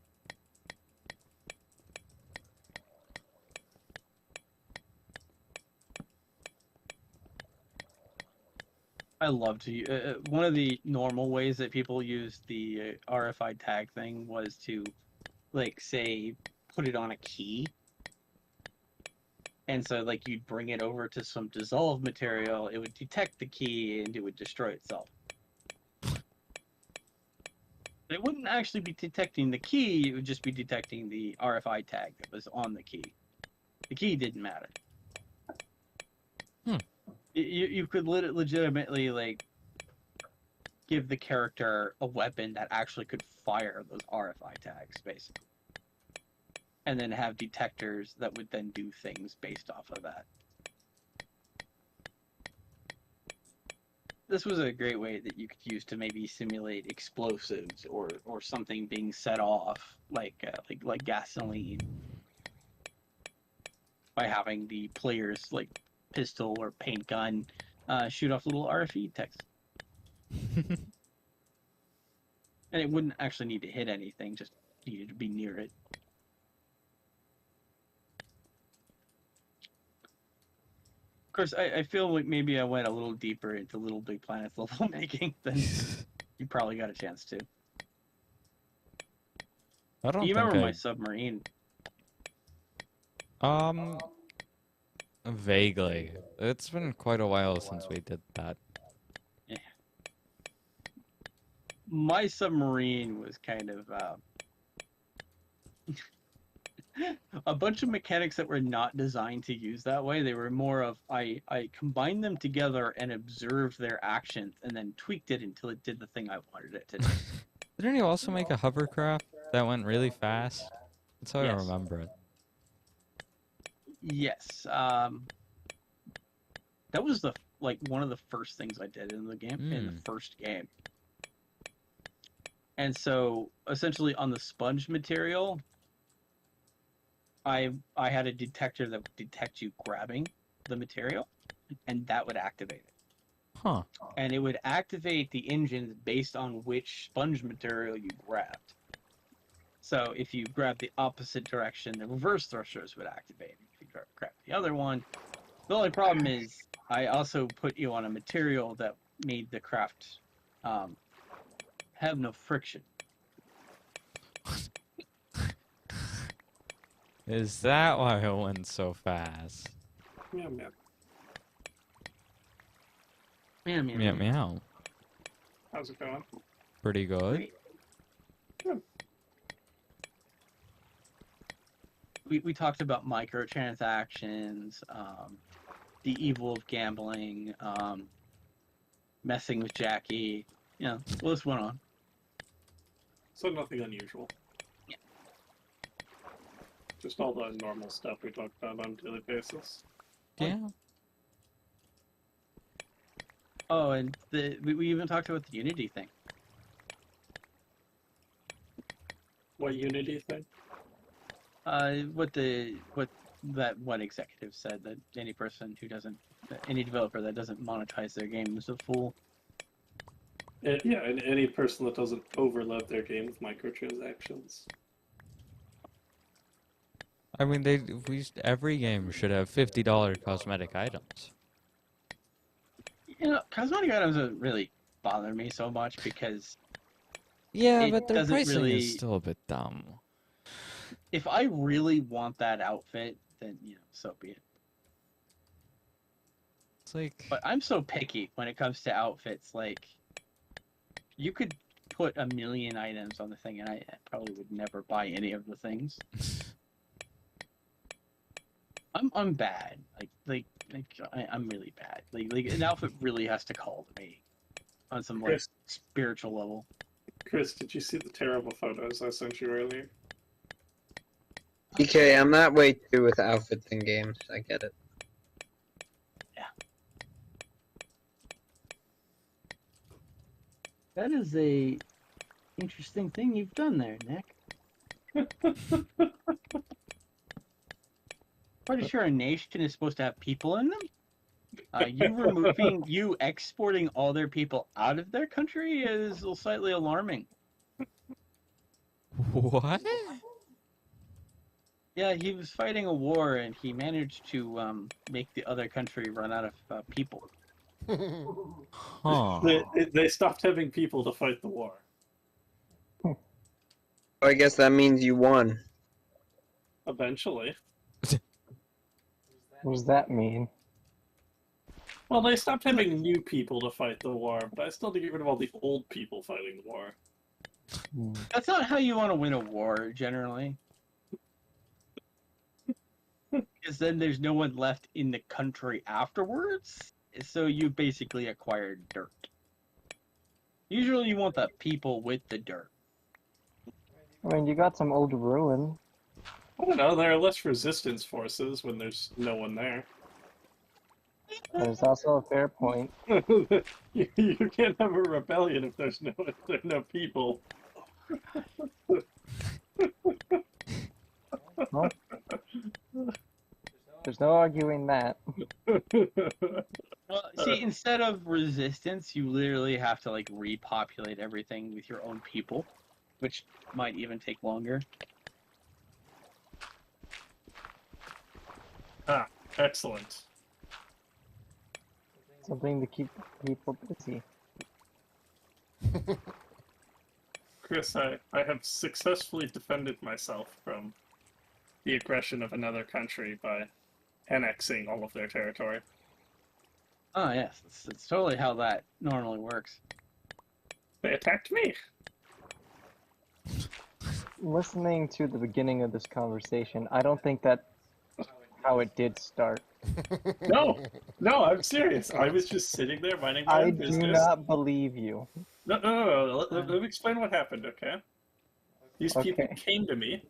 I love to. One of the normal ways that people use the RFI tag thing was to, like, say, put it on a key. And so, like, you'd bring it over to some dissolved material, it would detect the key, and it would destroy itself. It wouldn't actually be detecting the key, it would just be detecting the RFI tag that was on the key. The key didn't matter. You could legitimately, like, give the character a weapon that actually could fire those RFI tags, basically. And then have detectors that would then do things based off of that. this was a great way that you could use to maybe simulate explosives or something being set off like gasoline by having the players like pistol or paint gun shoot off little RFID text. And it wouldn't actually need to hit anything, just needed to be near it. Of course, I feel like maybe I went a little deeper into Little Big Planets level making than you probably got a chance to. I don't You think remember I... my submarine? Vaguely. It's been quite a while since we did that. My submarine was kind of a bunch of mechanics that were not designed to use that way. They were more of I combined them together and observed their actions and then tweaked it until it did the thing I wanted it to do. Didn't you also make a hovercraft that went really fast? That's how I Yes. remember it. Yes, that was one of the first things I did in the game, in the first game. And so essentially on the sponge material, I had a detector that would detect you grabbing the material, and that would activate it. Huh. And it would activate the engines based on which sponge material you grabbed. So if you grab the opposite direction, the reverse thrusters would activate. If you grab the other one, the only problem is I also put you on a material that made the craft have no friction. Is that why it went so fast? Meow meow. Meow, meow, Meow meow. meow. How's it going? Pretty good. Great. We talked about microtransactions, the evil of gambling, messing with Jackie. You know, the list went on. So nothing unusual. Yeah. Just all the normal stuff we talk about on a daily basis. Yeah. Oh, and we even talked about the Unity thing. What Unity thing? What that one executive said, that any developer that doesn't monetize their game is a fool. Yeah, and any person that doesn't overload their game with microtransactions. I mean, every game should have $50 cosmetic items. You know, cosmetic items don't really bother me so much because Yeah, It but their doesn't pricing really- is still a bit dumb. if I really want that outfit, then so be it. It's like, But I'm so picky when it comes to outfits. Like, you could put 1,000,000 items on the thing, and I probably would never buy any of the things. I'm bad. I'm really bad. Like an outfit really has to call to me on some like Chris, spiritual level. Chris, did you see the terrible photos I sent you earlier? DK, I'm that way too with outfits in games. I get it. That is a interesting thing you've done there, Nick. Pretty sure a nation is supposed to have people in them. You exporting all their people out of their country is slightly alarming. what? Yeah, he was fighting a war and he managed to make the other country run out of people. Huh. They stopped having people to fight the war. I guess that means you won. Eventually. What does that mean? Well, they stopped having new people to fight the war, but I still had to get rid of all the old people fighting the war. Hmm. That's not how you want to win a war, generally. Because then there's no one left in the country afterwards, so you basically acquired dirt. Usually you want the people with the dirt. I mean, you got some old ruin. I don't know, there are less resistance forces when there's no one there. There's also a fair point. You can't have a rebellion if there's no people. Well, there's no arguing that. Well, see, instead of resistance, you literally have to like repopulate everything with your own people, which might even take longer. Excellent. Something to keep people busy. Chris, I have successfully defended myself from the aggression of another country by annexing all of their territory. Oh yes, it's totally how that normally works. They attacked me. Listening to the beginning of this conversation, I don't think that's how it did start. No, I'm serious. I was just sitting there minding my I own do business. not believe you. No. Let me explain what happened, okay? These people Okay. came to me,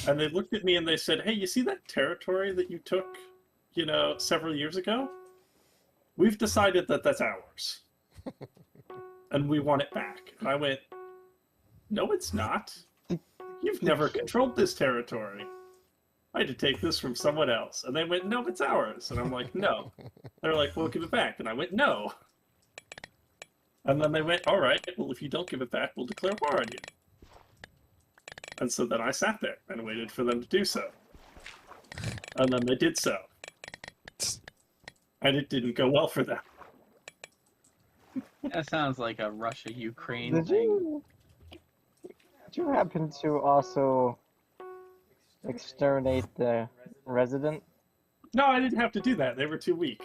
and they looked at me and they said, "Hey, you see that territory that you took, several years ago? We've decided that that's ours, and we want it back." And I went, "No, it's not. You've never controlled this territory. I had to take this from someone else." And they went, "No, it's ours." And I'm like, "No." They're like, "Well, give it back." And I went, "No." And then they went, "All right, well, if you don't give it back, we'll declare war on you." And so then I sat there and waited for them to do so. And then they did so. And it didn't go well for them. That sounds like a Russia-Ukraine Did thing. you happen to also exterminate the resident? No, I didn't have to do that. They were too weak.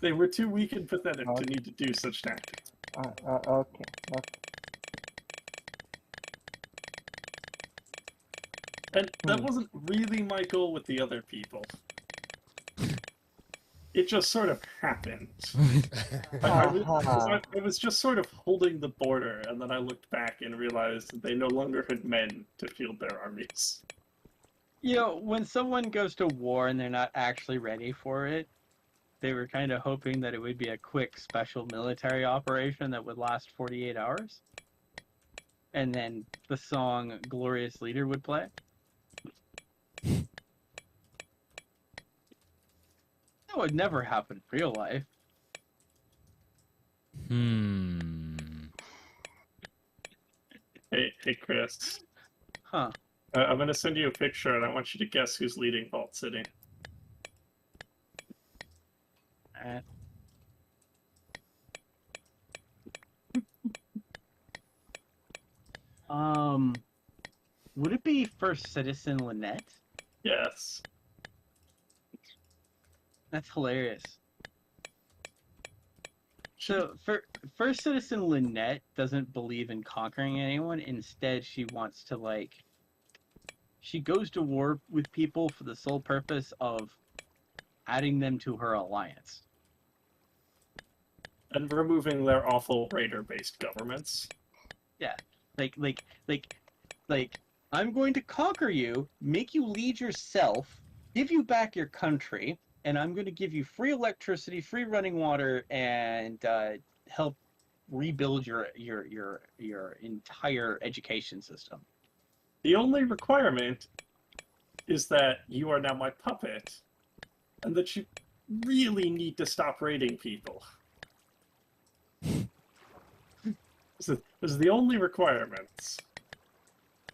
They were too weak and pathetic to need to do such tactics. Okay. And that wasn't really my goal with the other people. It just sort of happened. I was just sort of holding the border, and then I looked back and realized that they no longer had men to field their armies. When someone goes to war and they're not actually ready for it, they were kind of hoping that it would be a quick special military operation that would last 48 hours. And then the song Glorious Leader would play. That would never happen in real life. Hey, Chris. Huh. I'm going to send you a picture, and I want you to guess who's leading Vault City. Would it be First Citizen Lynette? Yes. That's hilarious. So, First Citizen Lynette doesn't believe in conquering anyone. Instead, she wants to, she goes to war with people for the sole purpose of adding them to her alliance. And removing their awful raider-based governments. Yeah. I'm going to conquer you, make you lead yourself, give you back your country, and I'm going to give you free electricity, free running water, and help rebuild your entire education system. The only requirement is that you are now my puppet, and that you really need to stop raiding people. Those are the only requirements.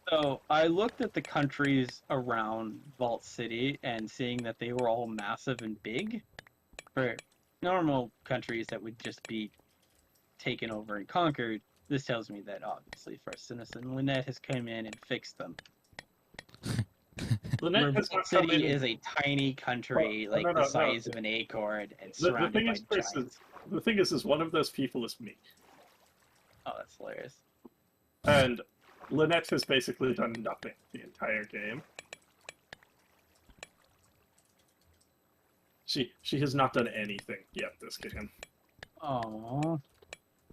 So I looked at the countries around Vault City and seeing that they were all massive and big. For normal countries that would just be taken over and conquered, this tells me that obviously First Citizen Lynette has come in and fixed them. Lynette has Vault not come in. City is a tiny country, Well, the size of an acorn, and surrounded thing by is, Chris, giants. the thing is one of those people is me. Oh, that's hilarious. And Lynette has basically done nothing the entire game. She has not done anything yet this game. Oh,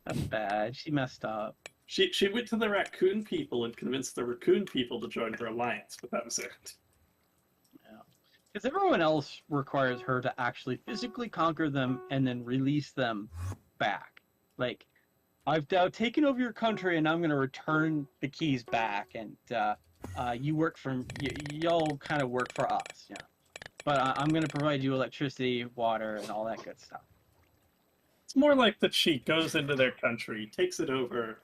that's bad. She messed up. She went to the raccoon people and convinced the raccoon people to join her alliance, but that was it. Because everyone else requires her to actually physically conquer them and then release them back. Like, I've now taken over your country and I'm going to return the keys back, and you work for y'all kind of work for us, you know. But I'm going to provide you electricity, water, and all that good stuff. It's more like that she goes into their country, takes it over,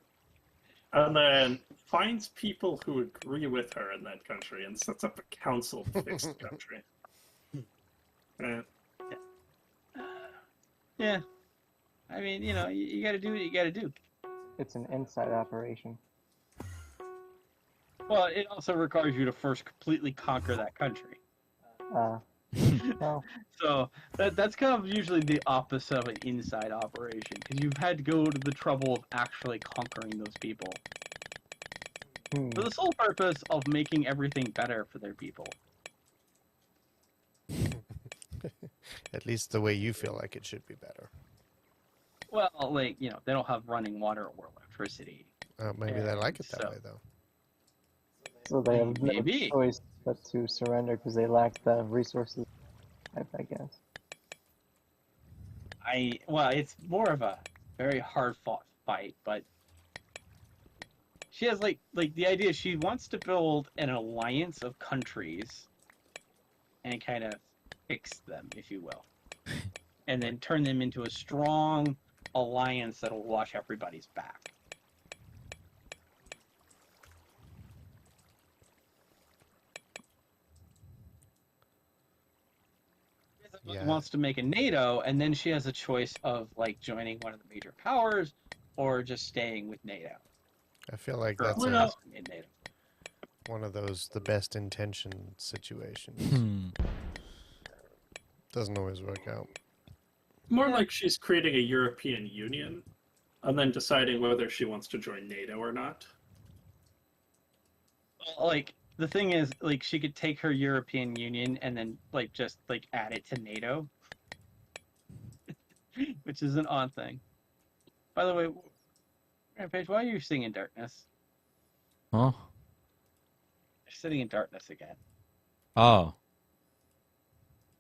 and then finds people who agree with her in that country and sets up a council to fix the country. Yeah. I mean, you know, you got to do what you got to do. It's an inside operation. Well, it also requires you to first completely conquer that country. Well, So that's kind of usually the opposite of an inside operation, because you've had to go to the trouble of actually conquering those people for the sole purpose of making everything better for their people. At least the way you feel like it should be better. Well, like, you know, they don't have running water or electricity. Maybe they like it that So- way, though. so they have no Maybe. choice but to surrender because they lack the resources, I guess. Well, it's more of a very hard fought fight, but she has like the idea she wants to build an alliance of countries and kind of fix them, if you will, and then turn them into a strong alliance that'll watch everybody's back. Yeah. Wants to make a NATO, and then she has a choice of like joining one of the major powers or just staying with NATO. I feel like Or that's Well, alliance in NATO. one of those the best intention situations. Hmm. Doesn't always work out. More like she's creating a European Union and then deciding whether she wants to join NATO or not. Like, the thing is, like, she could take her European Union and then like just like add it to NATO, which is an odd thing. By the way, Rampage, why are you singing Darkness? Huh? You're sitting in darkness again. Oh.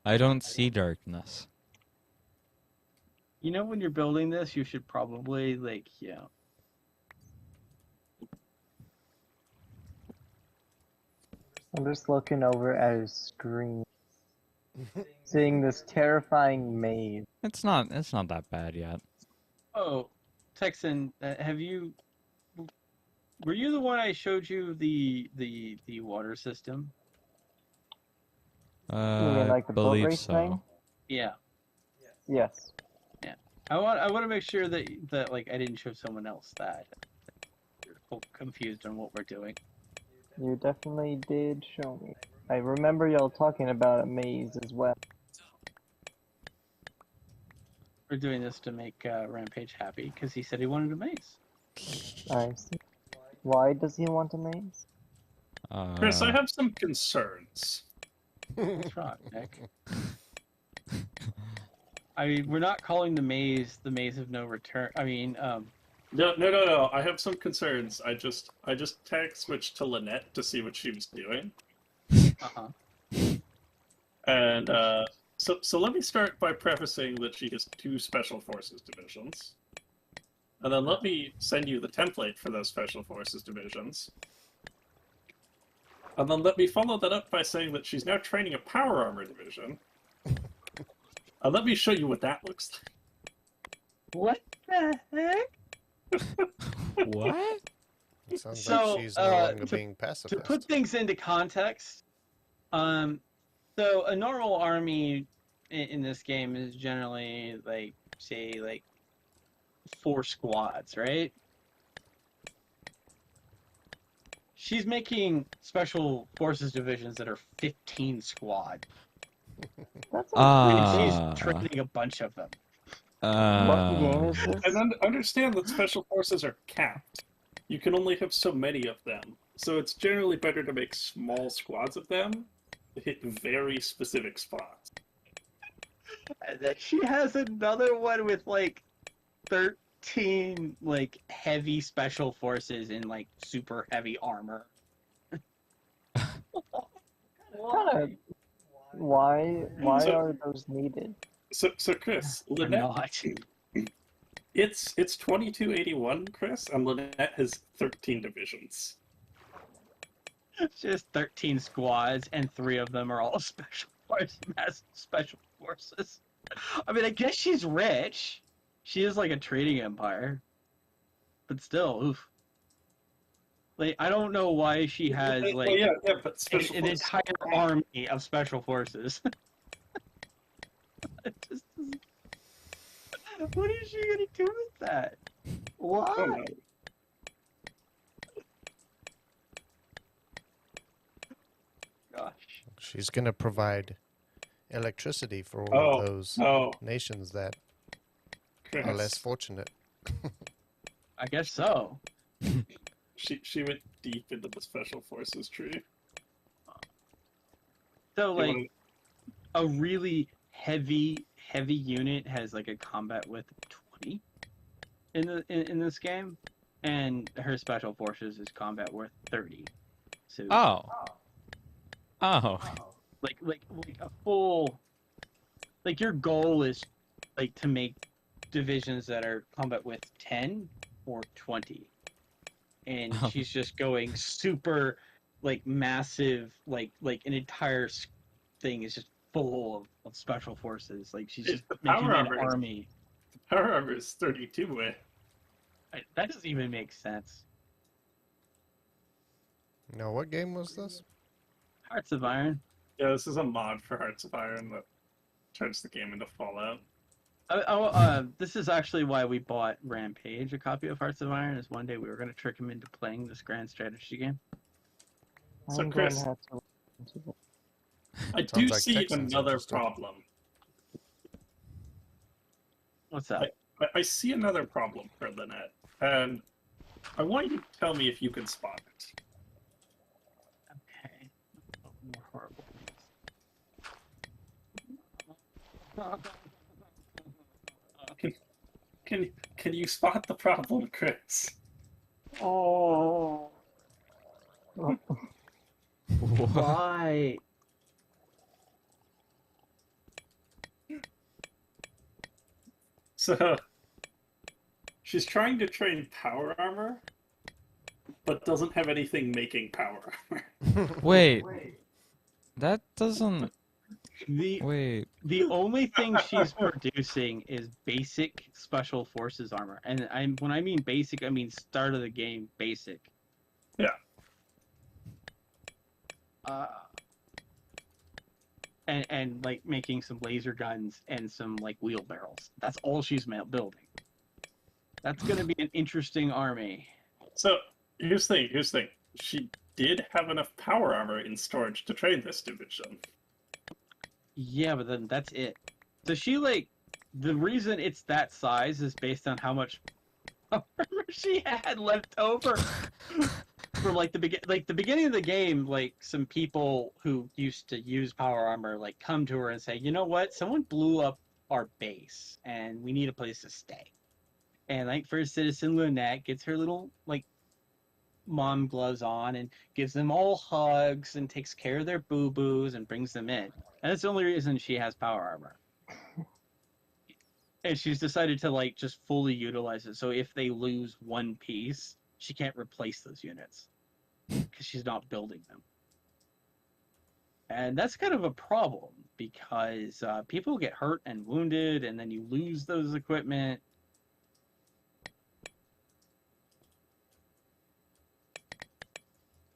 I don't see darkness. You know, when you're building this, you should probably like, you know, I'm just looking over at his screen, seeing this terrifying maze. It's not that bad yet. oh, Texan, were you the one I showed you the water system? You mean like the boat believe race so. thing? Yeah. Yes. I want to make sure that like I didn't show someone else that. You're confused on what we're doing. You definitely did show me. I remember y'all talking about a maze as well. We're doing this to make Rampage happy because he said he wanted a maze. I see. Why does he want a maze? Chris, I have some concerns. What's wrong, Nick? I mean, we're not calling the maze of no return. I mean, No. I have some concerns. I just tag switched to Lynette to see what she was doing. uh-huh. And so let me start by prefacing that she has 2 Special Forces divisions. And then let me send you the template for those Special Forces divisions. And then let me follow that up by saying that she's now training a Power Armor division. And let me show you what that looks like. What the heck? What? It sounds So, like she's no longer being To pacifist. put things into context, so a normal army in this game is generally like, say, like 4 squads, right? She's making special forces divisions that are 15 squad. That's And she's training a bunch of them. what game is this? And understand that Special Forces are capped. You can only have so many of them. So it's generally better to make small squads of them to hit very specific spots. And then she has another one with like 13 like heavy special forces in like super heavy armor. Kind of Why So- are those needed? So Chris, Or Lynette, not. it's 2281, Chris, and Lynette has 13 divisions. Just 13 squads, and 3 of them are all special forces. I mean, I guess she's rich. She is like a trading empire, but still, oof. Like, I don't know why she has Well, like yeah, but special an forces. entire army of special forces. It just doesn't- What is she gonna do with that? I Why? don't know. Gosh. She's going to provide electricity for all Oh, of those Oh, nations that Chris. are less fortunate. I guess so. She went deep into the special forces tree. So You like wanna- a really heavy unit has like a combat with 20 in this game, and her special forces is combat worth 30. So Oh. Oh. like a full, like, your goal is like to make divisions that are combat with 10 or 20, and Oh. she's just going super like massive, like an entire thing is just full of special forces. Like, she's It's just the making power an armor. army. Power armor is 32 way. That doesn't even make sense. Now, what game was this? Hearts of Iron. Yeah, this is a mod for Hearts of Iron that turns the game into Fallout. This is actually why we bought Rampage a copy of Hearts of Iron. Is one day we were going to trick him into playing this grand strategy game. So, I'm Chris- going to have to look into it. I do Sounds like see Texans another interested. problem. What's that? I see another problem for Lynette, and I want you to tell me if you can spot it. Okay. Oh, more horrible things. Can you spot the problem, Chris? Oh. Why? So, she's trying to train power armor, but doesn't have anything making power armor. Wait. That doesn't. The Wait. the only thing she's producing is basic special forces armor, and when I mean basic, I mean start of the game basic. Yeah. And like making some laser guns and some like wheelbarrows. That's all she's building. That's gonna be an interesting army. So, here's the thing. She did have enough power armor in storage to train this division. Yeah, but then that's it. So she like the reason it's that size is based on how much armor she had left over from like the beginning of the game. Like, some people who used to use power armor like come to her and say, you know what, someone blew up our base and we need a place to stay. And like First Citizen Lynette gets her little like mom gloves on and gives them all hugs and takes care of their boo-boos and brings them in. And that's the only reason she has power armor. And she's decided to like just fully utilize it. So if they lose one piece, she can't replace those units because she's not building them. And that's kind of a problem because people get hurt and wounded, and then you lose those equipment.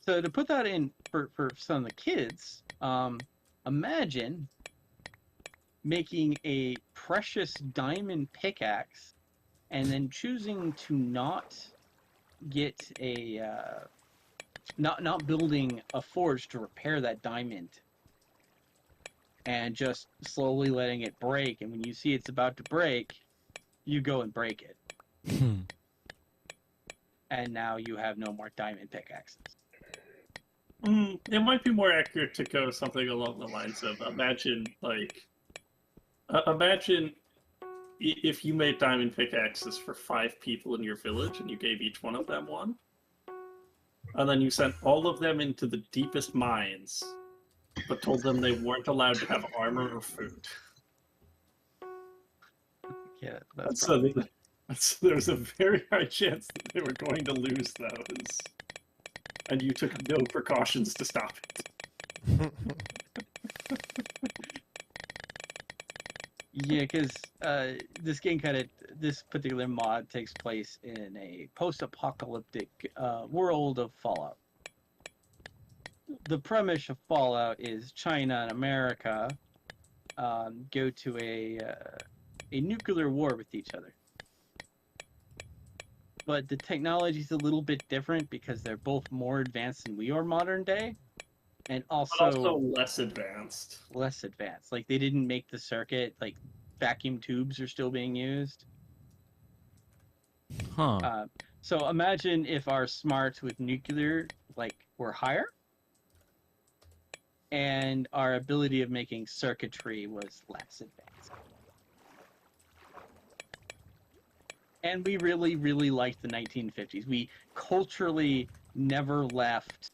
So to put that in for some of the kids, imagine making a precious diamond pickaxe and then choosing to not get a not building a forge to repair that diamond, and just slowly letting it break, and when you see it's about to break, you go and break it, and now you have no more diamond pickaxes. It might be more accurate to go something along the lines of imagine if you made diamond pickaxes for 5 people in your village and you gave each one of them one, and then you sent all of them into the deepest mines but told them they weren't allowed to have armor or food. Yeah, that's So there's a very high chance that they were going to lose those, and you took no precautions to stop it. Yeah, because this particular mod takes place in a post-apocalyptic world of Fallout. The premise of Fallout is China and America go to a nuclear war with each other. But the technology is a little bit different because they're both more advanced than we are modern day, and But also also less advanced. less advanced. Like they didn't make the circuit. Like vacuum tubes are still being used. Huh. So imagine if our smarts with nuclear were higher, and our ability of making circuitry was less advanced. And we really, really liked the 1950s. We culturally never left.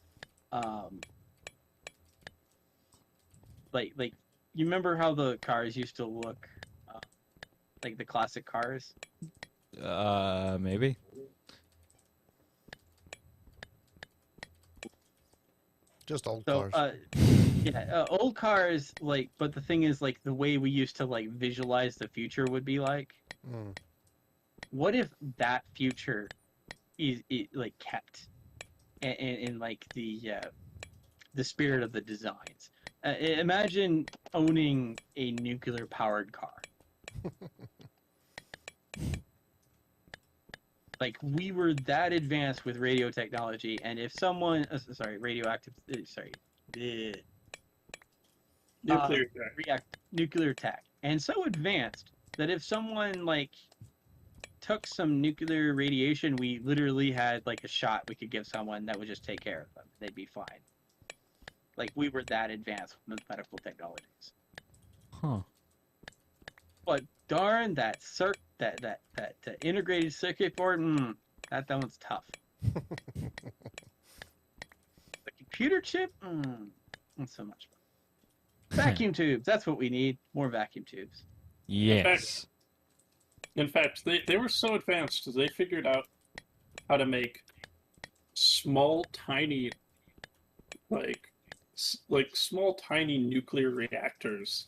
You remember how the cars used to look, like the classic cars? Maybe. Just old So, cars. old cars, but the thing is, the way we used to, visualize the future would be like. Mm. What if that future is kept in the spirit of the designs? Imagine owning a nuclear powered car. We were that advanced with radio technology, and if someone radioactive nuclear tech, and so advanced that if someone took some nuclear radiation, we literally had a shot we could give someone that would just take care of them. They'd be fine. We were that advanced with medical technologies. Huh. But darn that integrated circuit board, that one's tough. The computer chip, not so much. Vacuum tubes, that's what we need. More vacuum tubes. Yes. In fact, they were so advanced because they figured out how to make small, tiny, small, tiny nuclear reactors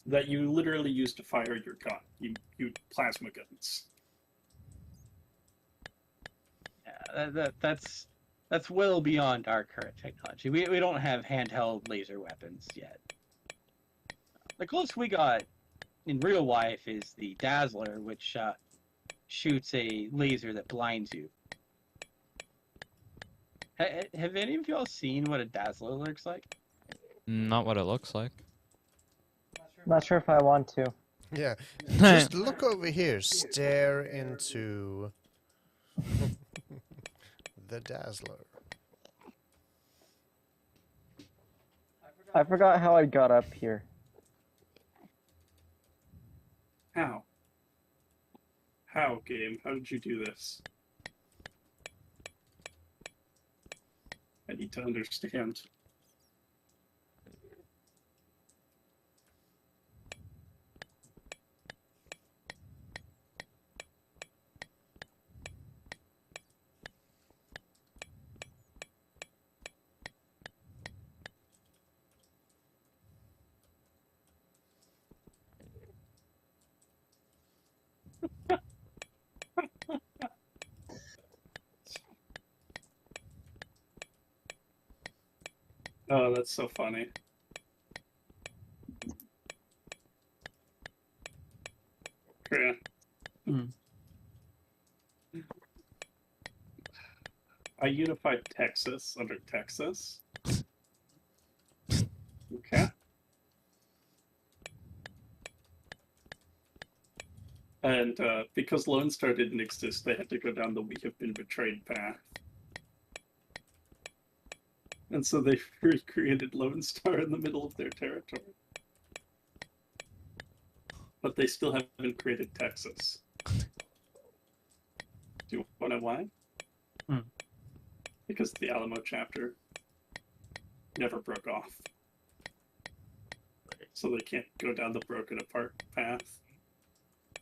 that you literally use to fire your gun. You plasma guns. Yeah, that's well beyond our current technology. We don't have handheld laser weapons yet. The closest we got in real life is the Dazzler, which shoots a laser that blinds you. Have any of y'all seen what a Dazzler looks like? Not what it looks like. Not sure if I want to. Yeah. Just look over here. Stare into the Dazzler. I forgot how I got up here. How? How, game? How did you do this? I need to understand. Oh, that's so funny. Yeah. I unified Texas under Texas. Okay. And because Lone Star didn't exist, they had to go down the "we have been betrayed" path. And so they recreated Lone Star in the middle of their territory. But they still haven't created Texas. Do you want to know why? Because the Alamo chapter never broke off. so they can't go down the broken apart path.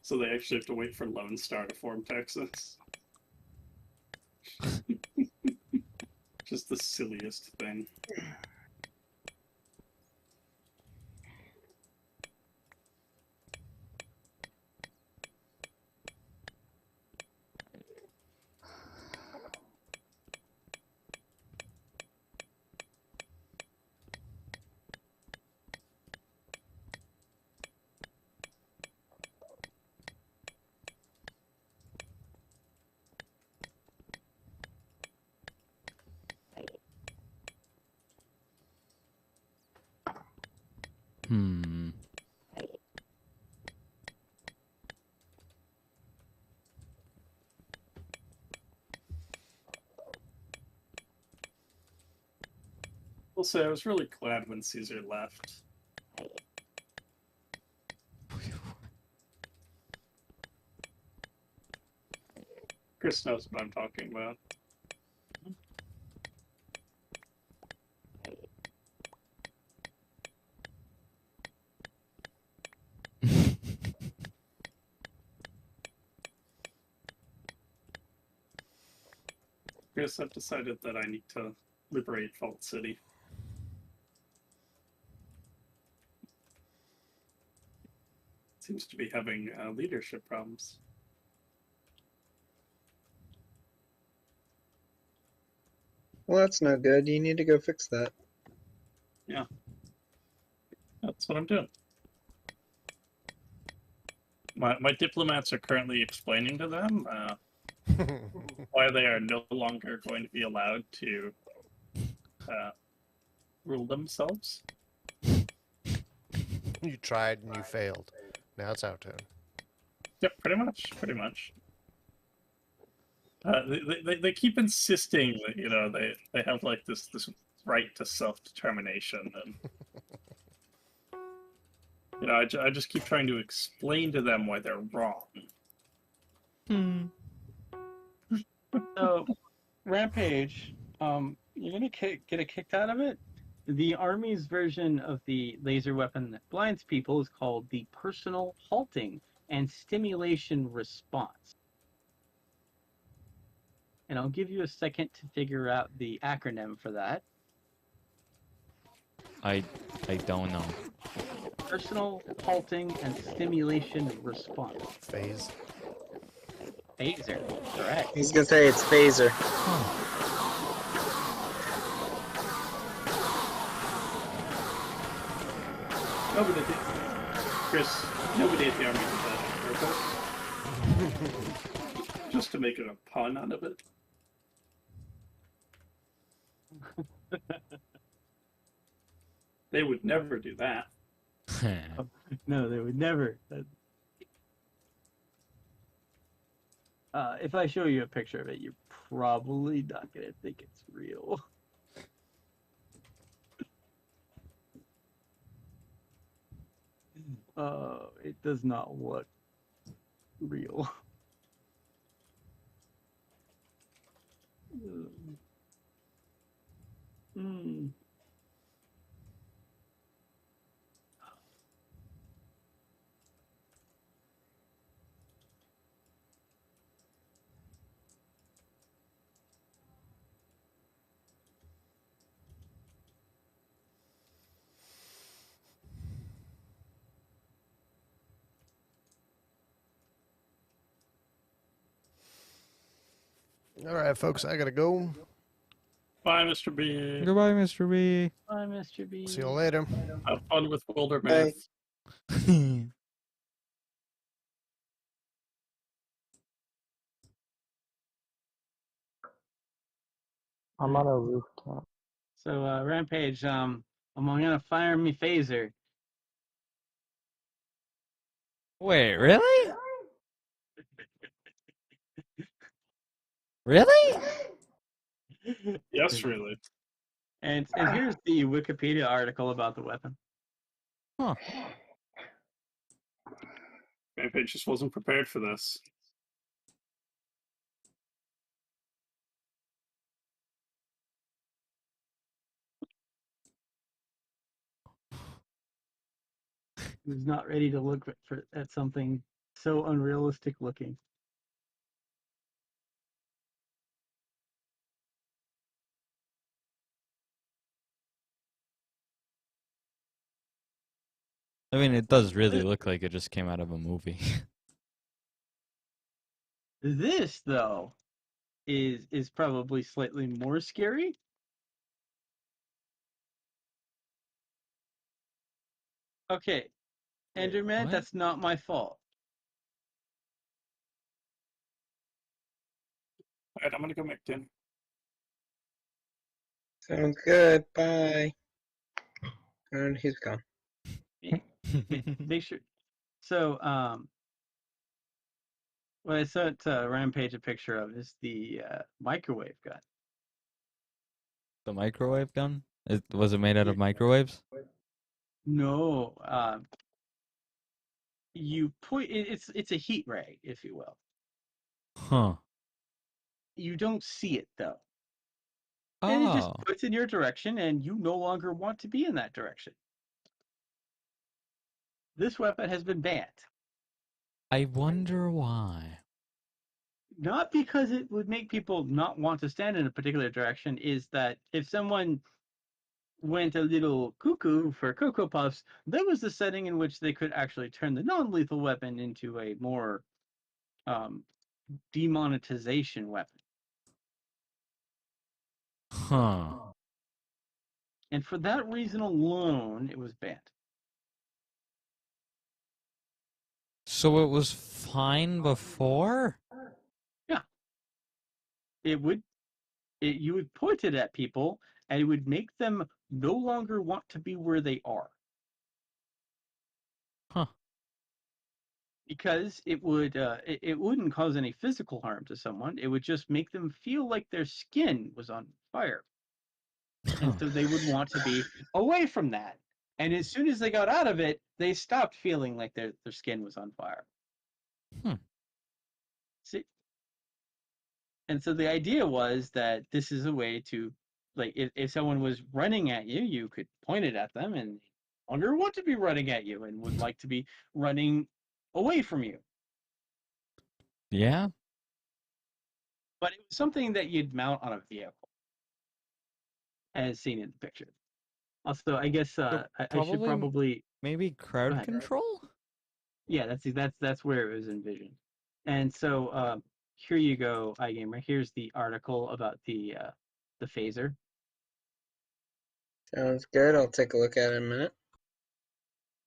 So they actually have to wait for Lone Star to form Texas. Just the silliest thing. Hmm. I'll say I was really glad when Caesar left. Chris knows what I'm talking about. Chris, I've decided that I need to liberate Fault City. Seems to be having leadership problems. Well, that's no good. You need to go fix that. Yeah. That's what I'm doing. My diplomats are currently explaining to them why they are no longer going to be allowed to rule themselves. You tried and you failed. Now it's our turn. Yep, pretty much. They keep insisting that they have like this right to self-determination, and I just keep trying to explain to them why they're wrong. So, Rampage, you're gonna get a kick out of it. The Army's version of the laser weapon that blinds people is called the Personal Halting and Stimulation Response. And I'll give you a second to figure out the acronym for that. I don't know. Personal Halting and Stimulation Response. Phase. Phaser, correct. He's gonna say it's phaser. Nobody did. Chris, nobody at the Army did that on purpose. Just to make it a pun out of it. They would never do that. No, they would never. If I show you a picture of it, you're probably not gonna think it's real. It does not look real. Mm. All right, folks, I gotta go. Bye, Mr. B. Goodbye, Mr. B. Bye, Mr. B. See you later. Have fun with Wildermouth. I'm on a rooftop. So, Rampage, I'm gonna fire me phaser. Wait, really? Really? Yes, really. And here's the Wikipedia article about the weapon. Huh. Rampage just wasn't prepared for this. was not ready to look at something so unrealistic looking. I mean, it does really look like it just came out of a movie. This, though, is probably slightly more scary. Okay, Enderman, What? that's not my fault. All right, I'm gonna go make dinner. Sounds good. Bye. And he's gone. Make sure. So, what I sent Rampage a picture of is the microwave gun. The microwave gun? Was it made out of microwaves? No, you point. It's a heat ray, if you will. Huh. You don't see it though, and it just Oh. puts in your direction, and you no longer want to be in that direction. This weapon has been banned. I wonder why. Not because it would make people not want to stand in a particular direction, is that if someone went a little cuckoo for Cocoa Puffs, that was the setting in which they could actually turn the non-lethal weapon into a more demonetization weapon. Huh. And for that reason alone, it was banned. So it was fine before? Yeah. You would point it at people, and it would make them no longer want to be where they are. Huh. Because it wouldn't cause any physical harm to someone. It would just make them feel like their skin was on fire. And so they would want to be away from that. And as soon as they got out of it, they stopped feeling like their skin was on fire. Hmm. See? And so the idea was that this is a way to, like, if someone was running at you, you could point it at them and no longer want to be running at you and would like to be running away from you. Yeah? But it was something that you'd mount on a vehicle, as seen in the picture. Also, I guess I should probably maybe crowd ahead. control? Yeah, that's where it was envisioned. And so here you go, iGamer. Here's the article about the phaser. Sounds good. I'll take a look at it in a minute.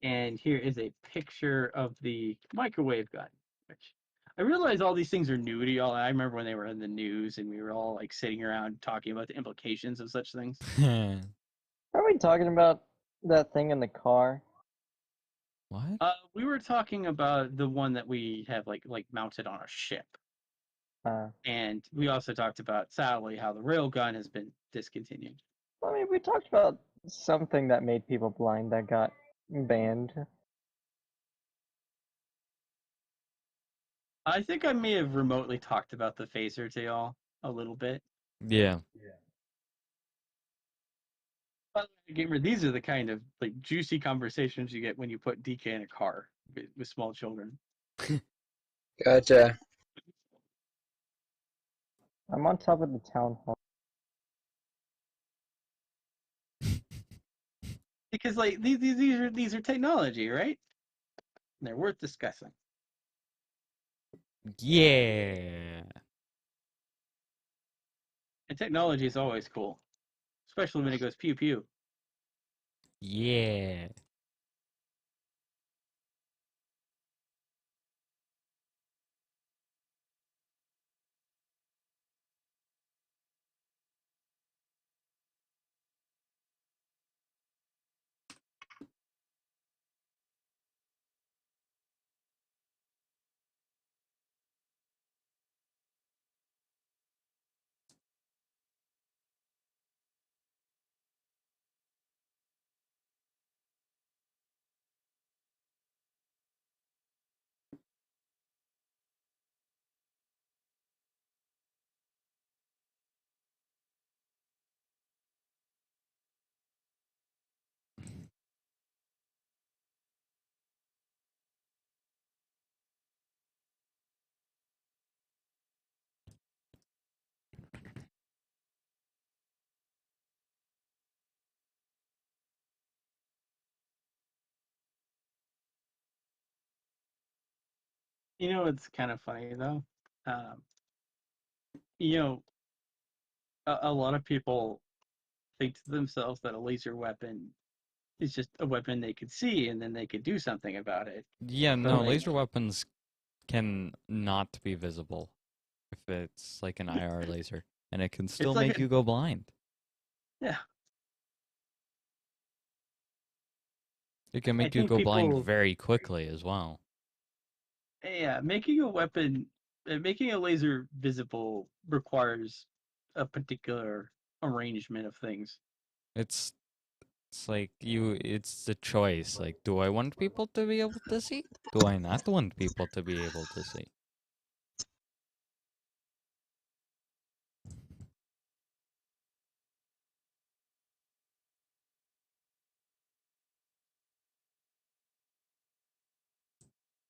And here is a picture of the microwave gun, which I realize all these things are new to y'all. I remember when they were in the news and we were all like sitting around talking about the implications of such things. Are we talking about that thing in the car? What? We were talking about the one that we have like mounted on a ship. And we also talked about, sadly, how the railgun has been discontinued. I mean, we talked about something that made people blind that got banned. I think I may have remotely talked about the phaser to y'all a little bit. Yeah. But gamer, these are the kind of like juicy conversations you get when you put DK in a car with small children. Gotcha. I'm on top of the town hall. Because like these are technology, right? And they're worth discussing. Yeah. And technology is always cool, especially when it goes pew pew. Yeah. You know, it's kind of funny though. Um, you know, a lot of people think to themselves that a laser weapon is just a weapon they could see and then they could do something about it. Yeah, But no, like, laser weapons can not be visible if it's like an IR laser, and it can still it's like make a you go blind. yeah. It can I make you think go blind people very quickly as well. yeah, making a weapon, making a laser visible requires a particular arrangement of things. It's it's like it's the choice. Like, do I want people to be able to see? Do I not want people to be able to see?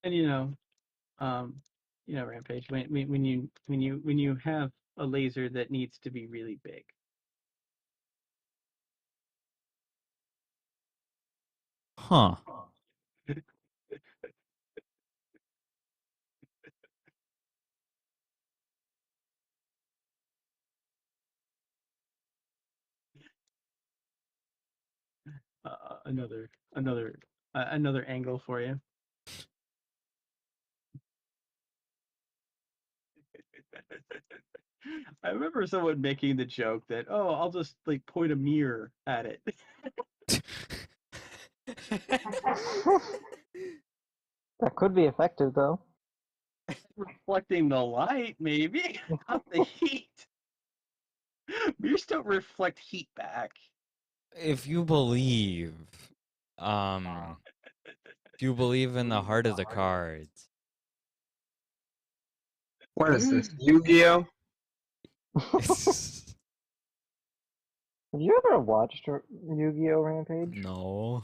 And Rampage, when you have a laser that needs to be really big, Huh. another angle for you. I remember someone making the joke that, oh, I'll just like point a mirror at it, That could be effective though. reflecting the light, maybe, not the heat. Mirrors don't reflect heat back. If you believe, um, if you believe in the heart of the cards, What is this? Yu-Gi-Oh? it's, Have you ever watched Yu-Gi-Oh! Rampage? no,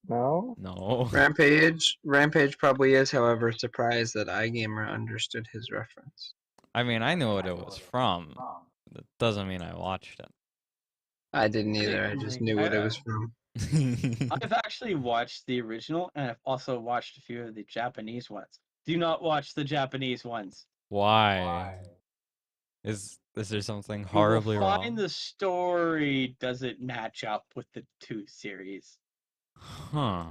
No? no. Rampage probably is, however, surprised that iGamer understood his reference. I mean, I knew what it was from. That doesn't mean I watched I didn't either. I just knew what it was from. it. I've actually watched the original, and I've also watched a few of the Japanese ones. Do not watch the Japanese ones. Why? Is there something You will horribly find wrong? the story doesn't match up with the two series. Huh.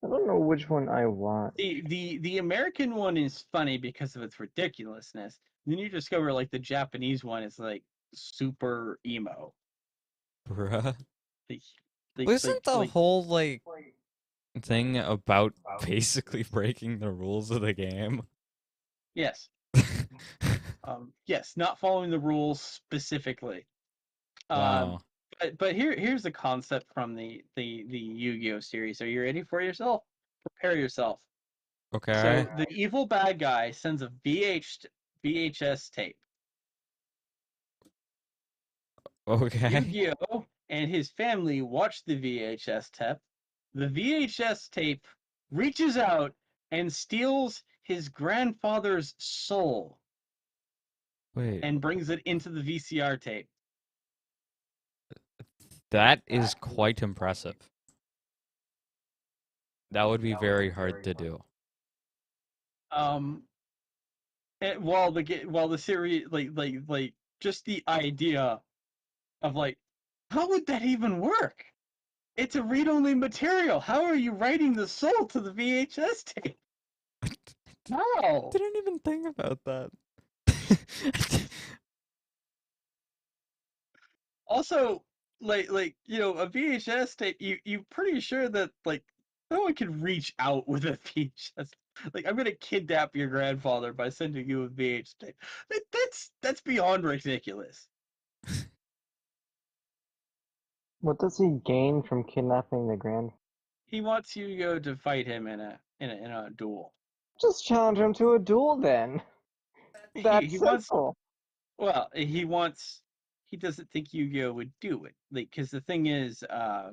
I don't know which one I watched. The American one is funny because of its ridiculousness. Then you discover like the Japanese one is like super emo. Bruh. Like, like, Wasn't the like whole like thing about basically breaking the rules of the game? yes, yes, not following the rules specifically. Wow. But here's the concept from the Yu-Gi-Oh series. Are you ready for yourself? Prepare yourself. Okay. So the evil bad guy sends a VHS tape. Okay. Yu-Gi-Oh and his family watch the VHS tape. The VHS tape reaches out and steals his grandfather's soul Wait. and brings it into the VCR tape. That is quite impressive. That would be very hard to do. And while the series like just the idea of like, how would that even work? It's a read-only material. How are you writing the soul to the VHS tape? No. Didn't even think about that. Also, a VHS tape. You pretty sure that like no one can reach out with a VHS. Like, I'm gonna kidnap your grandfather by sending you a VHS tape. That's beyond ridiculous. What does he gain from kidnapping the grand? He wants you to go to fight him in a duel. Just challenge him to a duel then. That's He wants simple. Well, he doesn't think Yu-Gi-Oh would do it. Like, because the thing is, to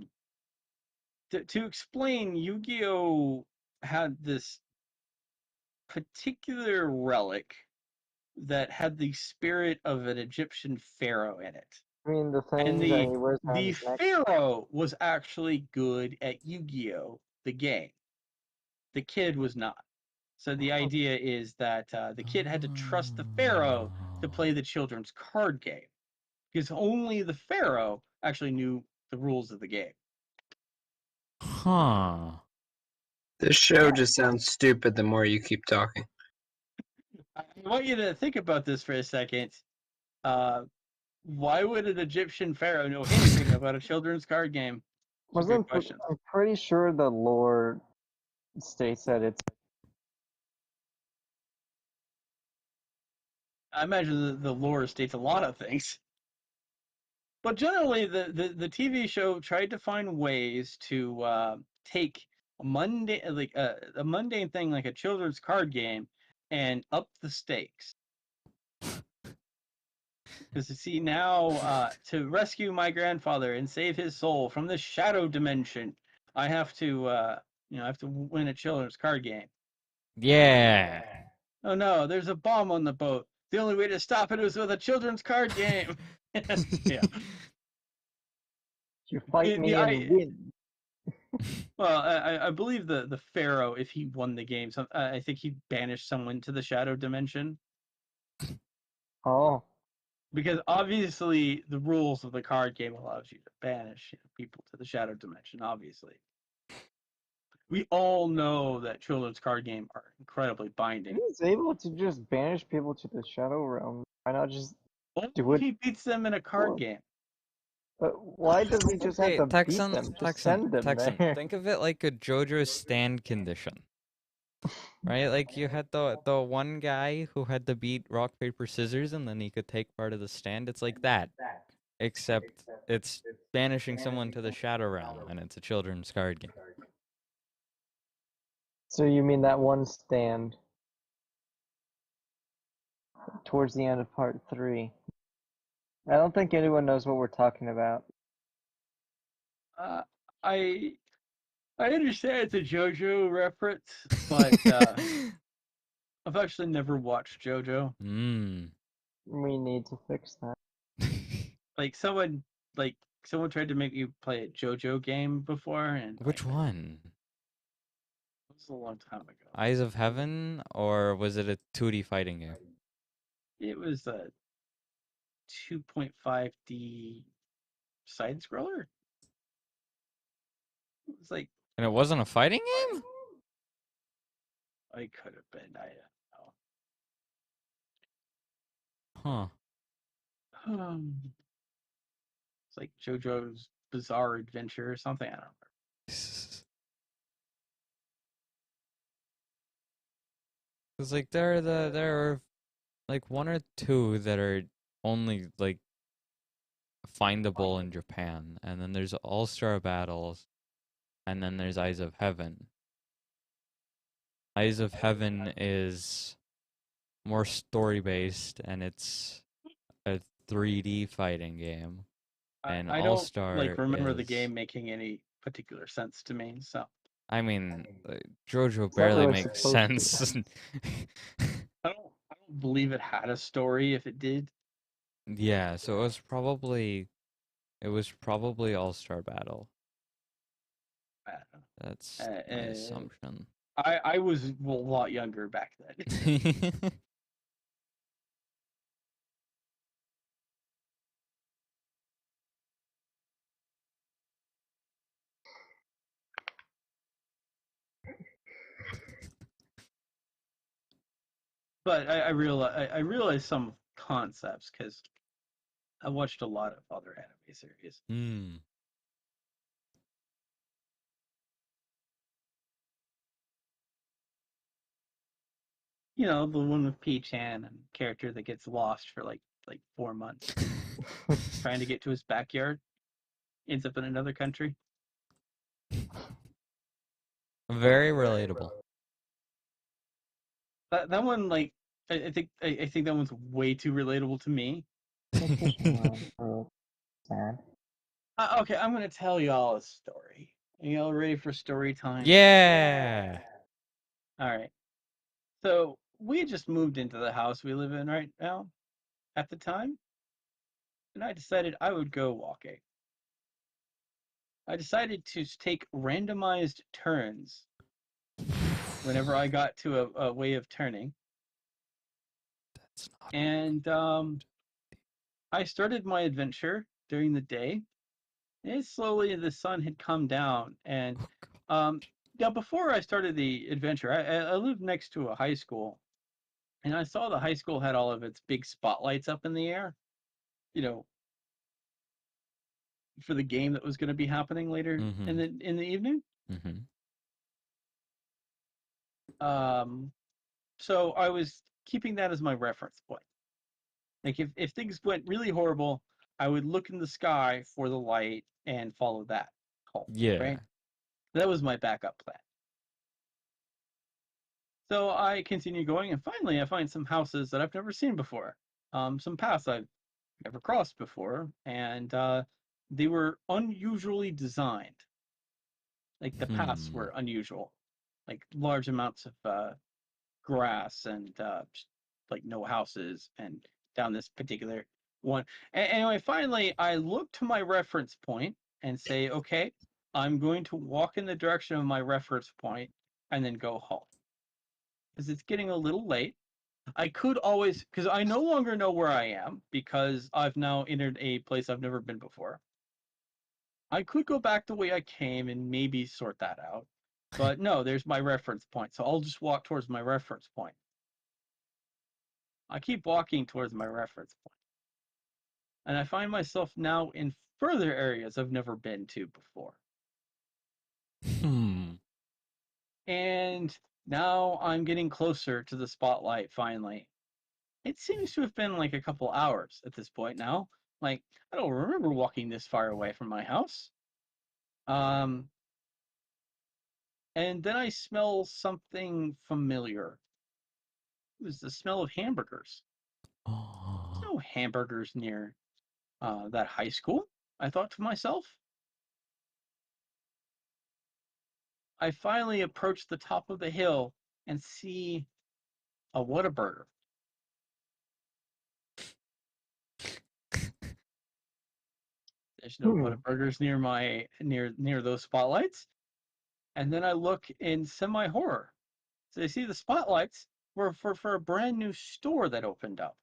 explain, Yu-Gi-Oh had this particular relic that had the spirit of an Egyptian pharaoh in it. I mean, the And thing that he wears on the his neck. pharaoh was actually good at Yu-Gi-Oh, the game. The kid was not. So the idea is that the kid had to trust the pharaoh to play the children's card game, because only the pharaoh actually knew the rules of the game. Huh. This show just sounds stupid the more you keep talking. I want you to think about this for a second. Why would an Egyptian pharaoh know anything about a children's card game? It's a good question. I'm pretty sure the lore states that it's I imagine the lore states a lot of things. But generally, the TV show tried to find ways to take a mundane thing like a children's card game and up the stakes. Because you see now, to rescue my grandfather and save his soul from the shadow dimension, I have to I have to win a children's card game. Yeah. Oh no, there's a bomb on the boat. The only way to stop it was with a children's card game. Yeah. you fight me and win. Well, I believe the pharaoh, if he won the game, I think he'd banish someone to the shadow dimension. Oh, Because obviously the rules of the card game allows you to banish people to the shadow dimension, obviously. We all know that children's card game are incredibly binding. he's able to just banish people to the shadow realm. Why not just? Only he beats them in a card Well, game. But why does he just have to beat them? Just send them there. Think of it like a JoJo stand condition. Right? Like you had the one guy who had to beat rock, paper, scissors and then he could take part of the stand. It's like that. Except it's banishing someone to the shadow realm and it's a children's card game. So you mean that one stand towards the end of part 3? I don't think anyone knows what we're talking about. I understand it's a JoJo reference, but I've actually never watched JoJo. We need to fix that. Like someone tried to make you play a JoJo game before, and Which one? it was a long time ago. Eyes of Heaven, or was it a 2D fighting game? It was a 2.5D side scroller. It was like And it wasn't a fighting game? I could have been. I Huh. don't know. It's like JoJo's Bizarre Adventure or something. I don't remember. Cause like there are like one or two that are only like findable in Japan, and then there's All-Star Battles, and then there's Eyes of Heaven. Eyes of Heaven is more story based, and it's a 3D fighting game. And I All-Star don't remember the is- game making any particular sense to me. So I mean, JoJo not barely really makes supposed to. sense. I don't believe it had a story. If it did, Yeah, so it was probably All-Star Battle. I don't know. That's my assumption. I was a lot younger back then. But I realize some concepts because I watched a lot of other anime series. You know, the one with P-chan and character that gets lost for like 4 months trying to get to his backyard, ends up in another country. Very relatable. That one, like, I think that one's way too relatable to me. Sad. Okay, I'm gonna tell y'all a story. Are y'all ready for story time? Yeah. All right. So we had just moved into the house we live in right now at the time, and I decided I would go walking. I decided to take randomized turns whenever I got to a way of turning. That's not. And I started my adventure during the day. And slowly the sun had come down. And now, before I started the adventure, I lived next to a high school. And I saw the high school had all of its big spotlights up in the air, you know, for the game that was going to be happening later in the evening. Mm-hmm. So I was keeping that as my reference point. Like if things went really horrible, I would look in the sky for the light and follow that home. Yeah. Right? That was my backup plan. So I continue going, and finally I find some houses that I've never seen before. Some paths I've never crossed before, and they were unusually designed. Like the paths were unusual, like large amounts of grass and like no houses, and down this particular one. Anyway, finally, I look to my reference point and say, okay, I'm going to walk in the direction of my reference point and then go home. Because it's getting a little late. I could always, because I no longer know where I am because I've now entered a place I've never been before. I could go back the way I came and maybe sort that out. But no, there's my reference point. So I'll just walk towards my reference point. I keep walking towards my reference point. And I find myself now in further areas I've never been to before. And now I'm getting closer to the spotlight finally. It seems to have been like a couple hours at this point now. Like, I don't remember walking this far away from my house. And then I smell something familiar. It was the smell of hamburgers. There's no hamburgers near that high school, I thought to myself. I finally approach the top of the hill and see a Whataburger. There's no Whataburgers near those spotlights. And then I look in semi-horror. So I see the spotlights were for a brand new store that opened up.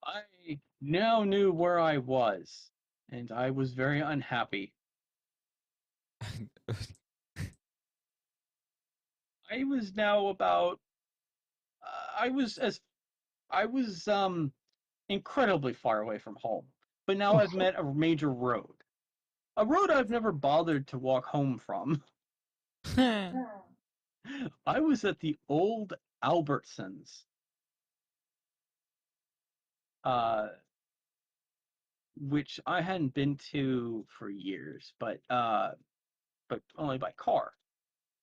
I now knew where I was, and I was very unhappy. I was now about I was incredibly far away from home. But now I've met a major road. A road I've never bothered to walk home from. I was at the old Albertsons. Which I hadn't been to for years, but only by car.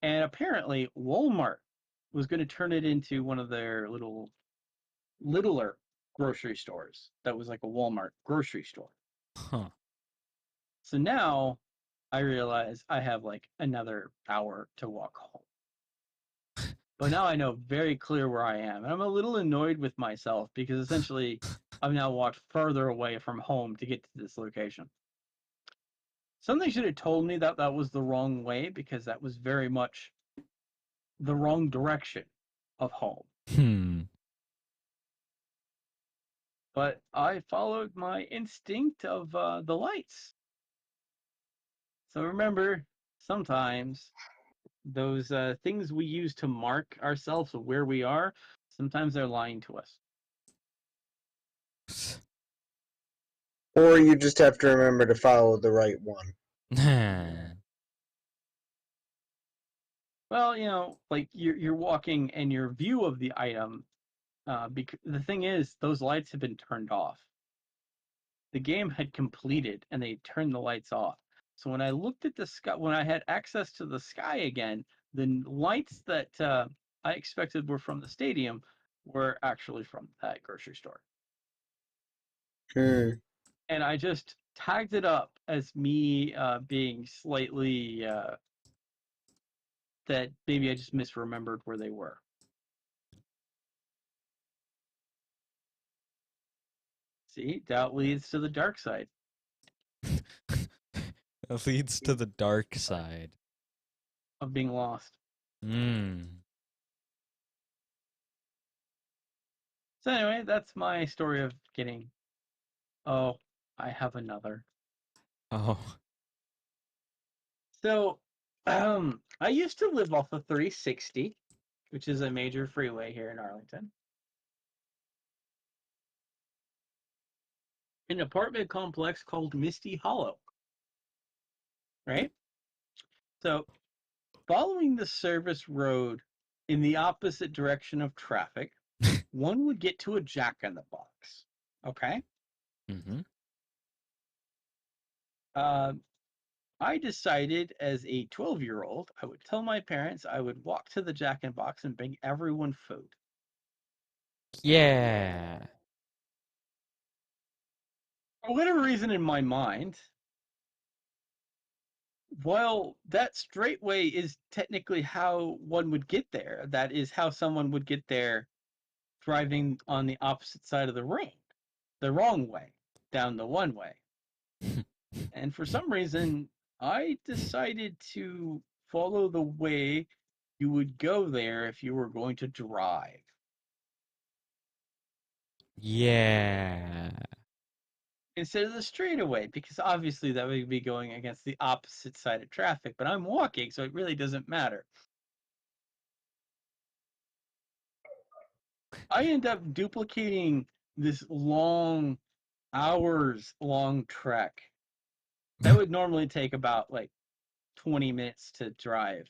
And apparently Walmart was going to turn it into one of their littler grocery stores that was like a Walmart grocery store. Huh. So now I realize I have like another hour to walk home. But now I know very clear where I am. And I'm a little annoyed with myself because essentially I've now walked further away from home to get to this location. Something should have told me that that was the wrong way because that was very much the wrong direction of home. But I followed my instinct of the lights. So remember, sometimes those things we use to mark ourselves of where we are, sometimes they're lying to us. Or you just have to remember to follow the right one. Well, you know, like you're walking and your view of the item, because the thing is, those lights have been turned off. The game had completed and they turned the lights off. So when I looked at the sky, when I had access to the sky again, the lights that I expected were from the stadium were actually from that grocery store. And I just tagged it up as me being slightly that maybe I just misremembered where they were. See, doubt leads to the dark side. leads to the dark side. of being lost. Hmm. So anyway, that's my story of getting. Oh, I have another. Oh. So, I used to live off of 360, which is a major freeway here in Arlington. An apartment complex called Misty Hollow. Right? So, following the service road in the opposite direction of traffic, one would get to a Jack in the Box. Okay? Mm-hmm. I decided as a 12-year-old, I would tell my parents I would walk to the Jack in the Box and bring everyone food. Yeah. For whatever reason in my mind, while that straightway is technically how one would get there, that is how someone would get there driving on the opposite side of the road, the wrong way, down the one way. And for some reason, I decided to follow the way you would go there if you were going to drive. Yeah. Instead of the straightaway, because obviously that would be going against the opposite side of traffic, but I'm walking, so it really doesn't matter. I end up duplicating this long, hours long trek. That would normally take about like 20 minutes to drive.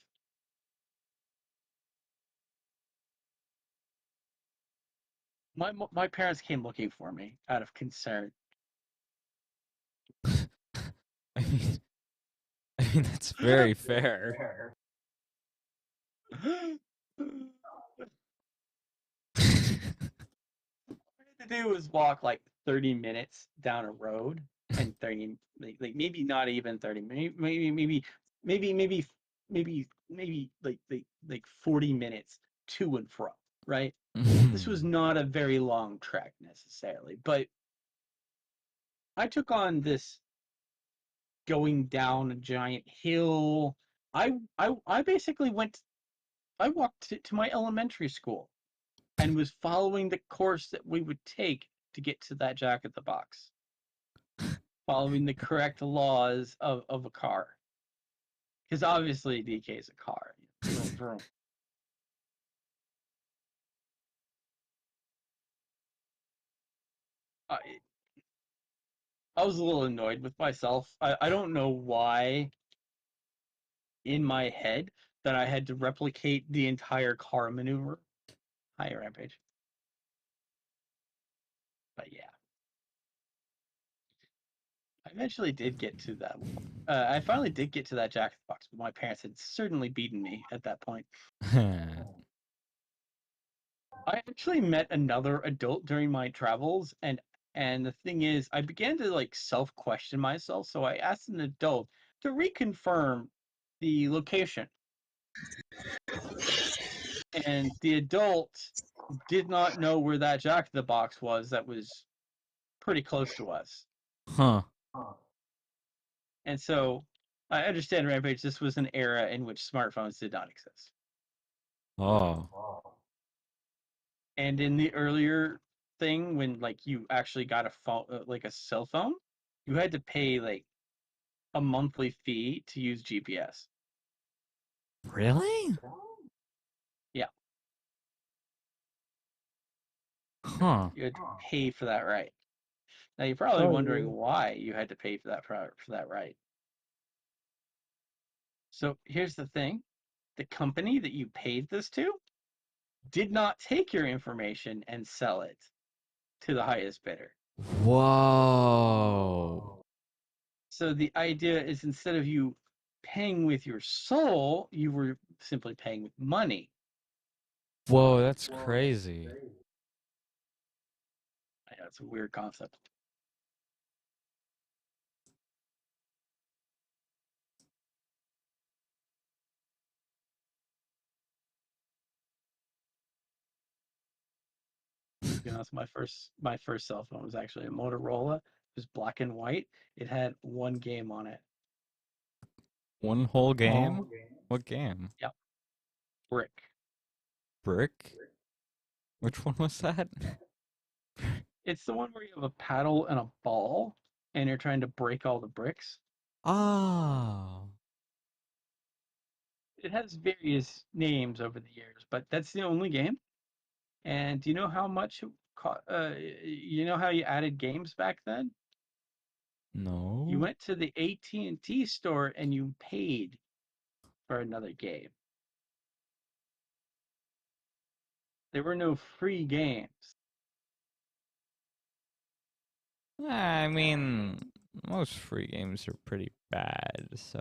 My parents came looking for me out of concern. I mean, that's very fair. What I had to do was walk like 30 minutes down a road and 30 like maybe not even 30 maybe like 40 minutes to and from, right? This was not a very long trek necessarily, but I took on this going down a giant hill. I basically I walked to my elementary school and was following the course that we would take to get to that Jack in the Box, following the correct laws of a car. Because obviously DK is a car. Vroom, vroom. I, I was a little annoyed with myself. I don't know why in my head that I had to replicate the entire car maneuver. Hi, Rampage. But yeah. I eventually did get to that. I finally did get to that Jack in the Box, but my parents had certainly beaten me at that point. I actually met another adult during my travels, and the thing is, I began to like self-question myself. So I asked an adult to reconfirm the location, and the adult did not know where that Jack in the Box was. That was pretty close to us. Huh. And so I understand, Rampage, this was an era in which smartphones did not exist. Oh. And in the earlier thing, when like you actually got a phone, like a cell phone, you had to pay like a monthly fee to use GPS. Really? Yeah, Huh. you had to pay for that right. Now you're probably Oh, wondering yeah. why you had to pay for that right. So here's the thing: the company that you paid this to did not take your information and sell it to the highest bidder. Whoa. So the idea is instead of you paying with your soul, you were simply paying with money. Whoa, that's crazy. I know it's a weird concept. To be honest, my first cell phone was actually a Motorola. It was black and white. It had one game on it. One whole game? What game? Brick. Brick? Which one was that? It's the one where you have a paddle and a ball, and you're trying to break all the bricks. Oh. It has various names over the years, but that's the only game. And do you know how much you know how you added games back then? No. You went to the AT&T store and you paid for another game. There were no free games. I mean, most free games are pretty bad, so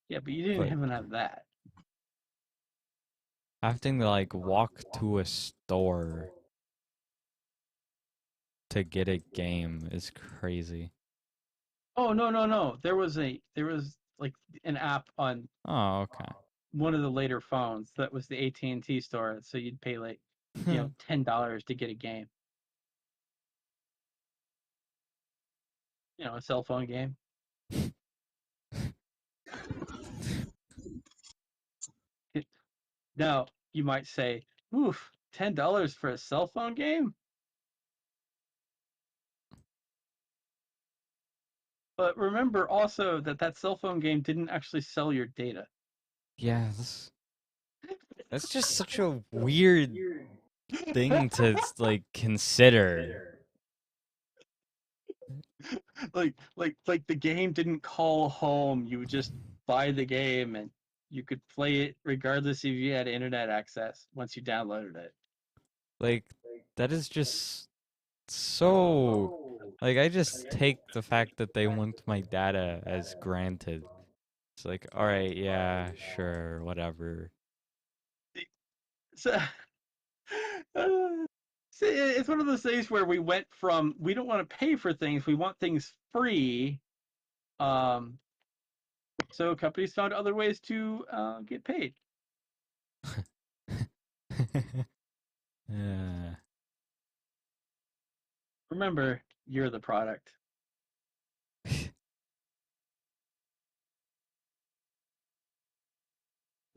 Yeah, but you didn't But- even have that. having to like walk to a store to get a game is crazy. Oh no. There was like an app on Oh, okay. one of the later phones that was the AT&T store, so you'd pay like, $10 to get a game. A cell phone game. Now, you might say, oof, $10 for a cell phone game? But remember also that cell phone game didn't actually sell your data. Yeah, that's just such a weird thing to like consider. Like the game didn't call home. You would just buy the game and you could play it regardless if you had internet access once you downloaded it. Like that is just so like I just take the fact that they want my data as granted. It's like, all right, yeah, sure, whatever. So, see, it's one of those things where we went from we don't want to pay for things, we want things free. So companies found other ways to get paid. Yeah. Remember, you're the product.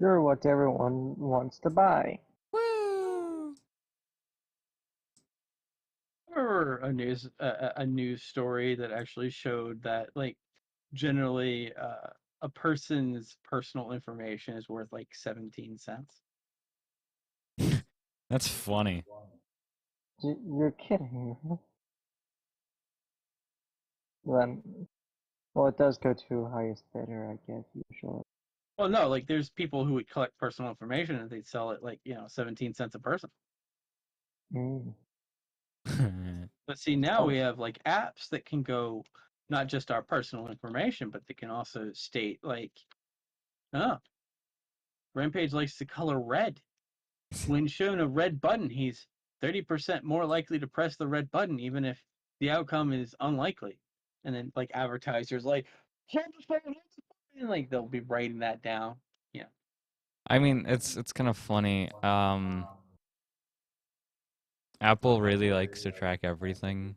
You're what everyone wants to buy. Woo! Or a news story that actually showed that like generally a person's personal information is worth like 17 cents. That's funny. You're kidding. Then, well, it does go to highest bidder, I guess, usually. Well, no, like there's people who would collect personal information and they'd sell it like 17 cents a person. Mm. But see, now we have like apps that can go not just our personal information, but they can also state like, oh, Rampage likes the color red. When shown a red button, he's 30% more likely to press the red button, even if the outcome is unlikely. And then like advertisers like, hold the phone, hold the phone, and like they'll be writing that down. Yeah. I mean, it's kind of funny. Apple really likes to track everything.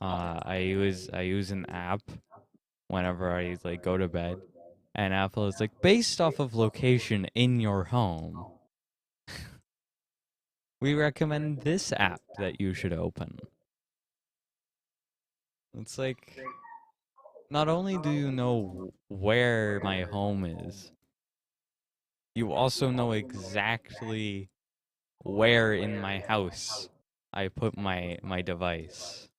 I use an app whenever I like go to bed, and Apple is like based off of location in your home. We recommend this app that you should open. It's like not only do you know where my home is, you also know exactly where in my house I put my device.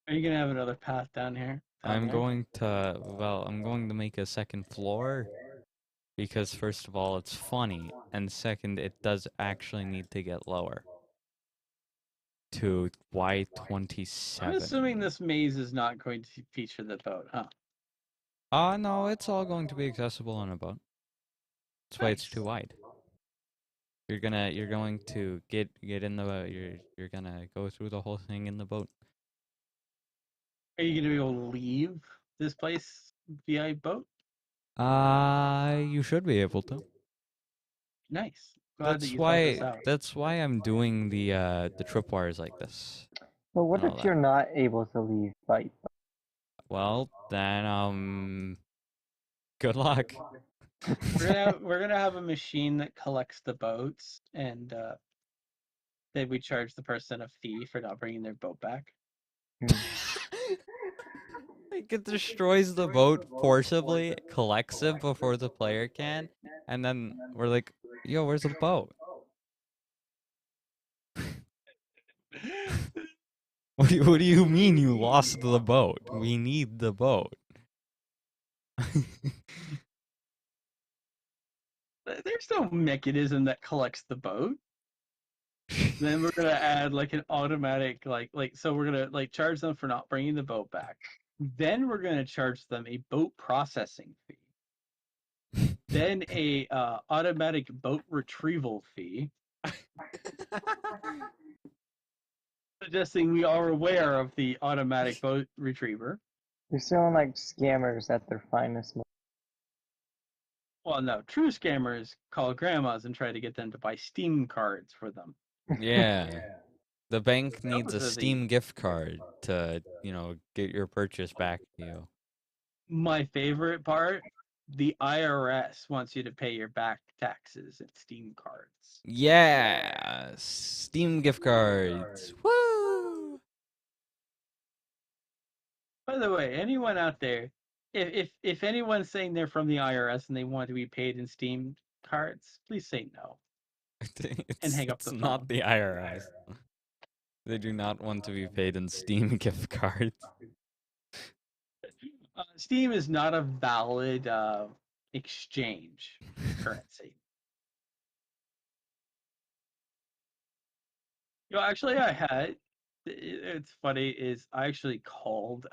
Are you gonna have another path down here? I'm going to make a second floor because first of all it's funny, and second it does actually need to get lower to Y27. I'm assuming this maze is not going to feature the boat, huh? No, it's all going to be accessible on a boat. That's why it's too wide. You're going to get in the boat. You're gonna go through the whole thing in the boat. Are you gonna be able to leave this place via boat? You should be able to. Nice. Glad that That's you thought this why. out. That's why I'm doing the tripwires like this. But what and all if you're that. not able to leave Byte? Well, then good luck. We're gonna have a machine that collects the boats, and then we charge the person a fee for not bringing their boat back. Like it destroys the boat forcibly, collects it before the player can, and then we're like, "Yo, where's the boat?" What do you mean you lost the boat? We need the boat. There's no mechanism that collects the boat. Then we're gonna add like an automatic so we're gonna like charge them for not bringing the boat back. Then we're gonna charge them a boat processing fee. Then a automatic boat retrieval fee. Suggesting we are aware of the automatic boat retriever. You're sounding like scammers at their finest. Well, no, true scammers call grandmas and try to get them to buy Steam cards for them. Yeah. The bank Those needs are a the- Steam gift card to, get your purchase back to you. My favorite part, the IRS wants you to pay your back taxes and Steam cards. Yeah, Steam gift cards. Woo! By the way, anyone out there, if anyone's saying they're from the IRS and they want to be paid in Steam cards, please say no. It's, hang up it's the not phone. the IRS. They do not want to be paid in Steam gift cards. Steam is not a valid exchange currency. Actually, I had. It's funny is I actually called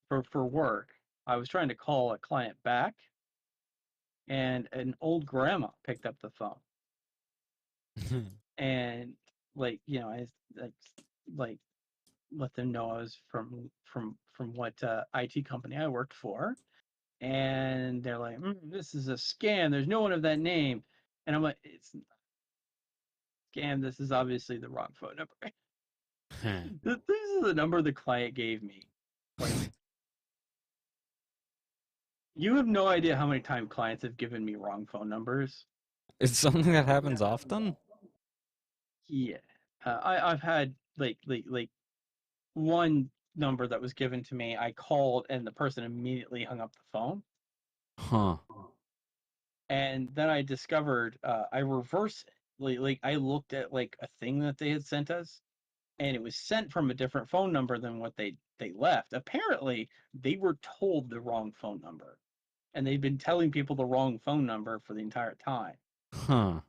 for work. I was trying to call a client back, and an old grandma picked up the phone, and I like let them know I was from what IT company I worked for, and they're like, "This is a scam. There's no one of that name," and I'm like, "It's not a scam. This is obviously the wrong phone number." This is the number the client gave me. Like, you have no idea how many times clients have given me wrong phone numbers. It's something that happens often? Yeah, I've had like one number that was given to me. I called and the person immediately hung up the phone. Huh. And then I discovered I reversed it. Like I looked at like a thing that they had sent us, and it was sent from a different phone number than what they left. Apparently, they were told the wrong phone number, and they'd been telling people the wrong phone number for the entire time Huh.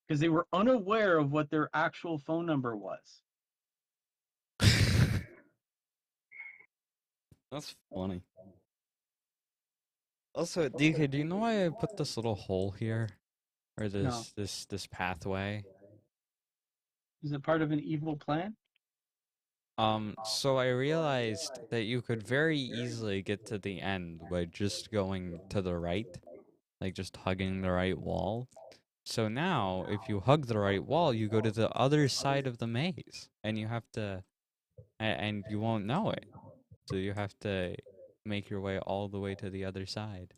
because they were unaware of what their actual phone number was. That's funny. Also, DK, do you know why I put this little hole here? Or No. this pathway? Is it part of an evil plan? So I realized that you could very easily get to the end by just going to the right, like just hugging the right wall. So now, if you hug the right wall, you go to the other side of the maze, and you have to, and you won't know it. So you have to make your way all the way to the other side.